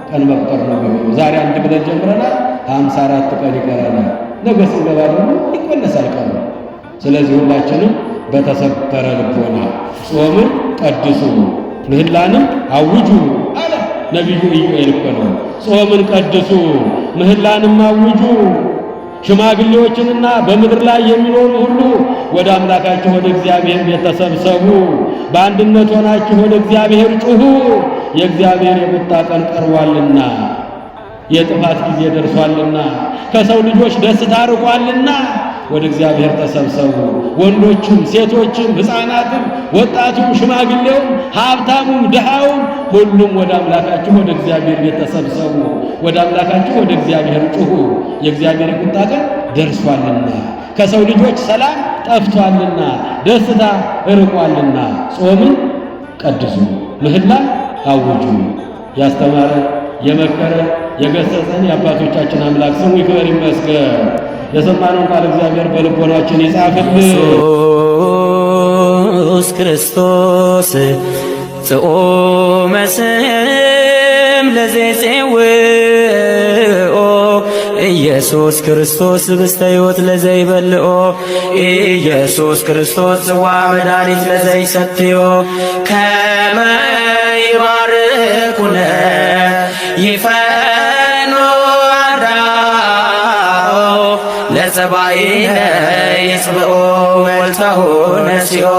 ቀን መቁጠር ነው የሚሆነው። ዛሬ 1 ብለን ጀምረናል፣ 54 ቀን ይቀረናል። ነገ ስንገባ ደግሞ ይቆነሳል ቀኑ። ስለዚህ ሁላችንም በተሰበረ ልቦና ጾምን ቀድሱ ምህላንም አውጁ አለ ነቢዩ ኢዩኤል እኮ ነው። ጾምን ቀድሱ ምህላንም አውጁ፣ ሽማግሌዎችንና በምድር ላይ የሚኖሩ ሁሉ ወደ አምላካችሁ ወደ እግዚአብሔር ቤት ተሰብሰቡ፣ በአንድነት ሆናችሁ ወደ እግዚአብሔር ጩኹ፣ የእግዚአብሔር የቁጣ ቀን ቀርቧልና፣ የጥፋት ጊዜ ደርሷልና፣ ከሰው ልጆች ደስታ ርቋልና ወደ እግዚአብሔር ተሰብሰቡ። ወንዶችም ሴቶችም ሕፃናትም ወጣቱም ሽማግሌውም ሀብታሙም ድሃውም ሁሉም ወደ አምላካችሁ ወደ እግዚአብሔር ቤት ተሰብሰቡ፣ ወደ አምላካችሁ ወደ እግዚአብሔር ጩኹ፣ የእግዚአብሔር ቁጣ ቀን ደርሷልና፣ ከሰው ልጆች ሰላም ጠፍቷልና፣ ደስታ እርቋልና፣ ጾምን ቀድሱ ምህላን አውጁ። ያስተማረን የመከረን የገሰጸን የአባቶቻችን አምላክ ስሙ ይክበር ይመስገን። የሰማነውን ቃል እግዚአብሔር በልቦናችን ይጻፍልን። ኢየሱስ ክርስቶስ ጽኦመ ስም ለዘይጼውኦ ኢየሱስ ክርስቶስ ህብስተ ሕይወት ለዘይበልኦ ኢየሱስ ክርስቶስ ጽዋ መድኃኒት ለዘይሰትዮ ከመ ይባርኩነ ይፈኖ አርዳኦ ለጸባኢነ ይጽብኦ ወልተሁ ነሲኦ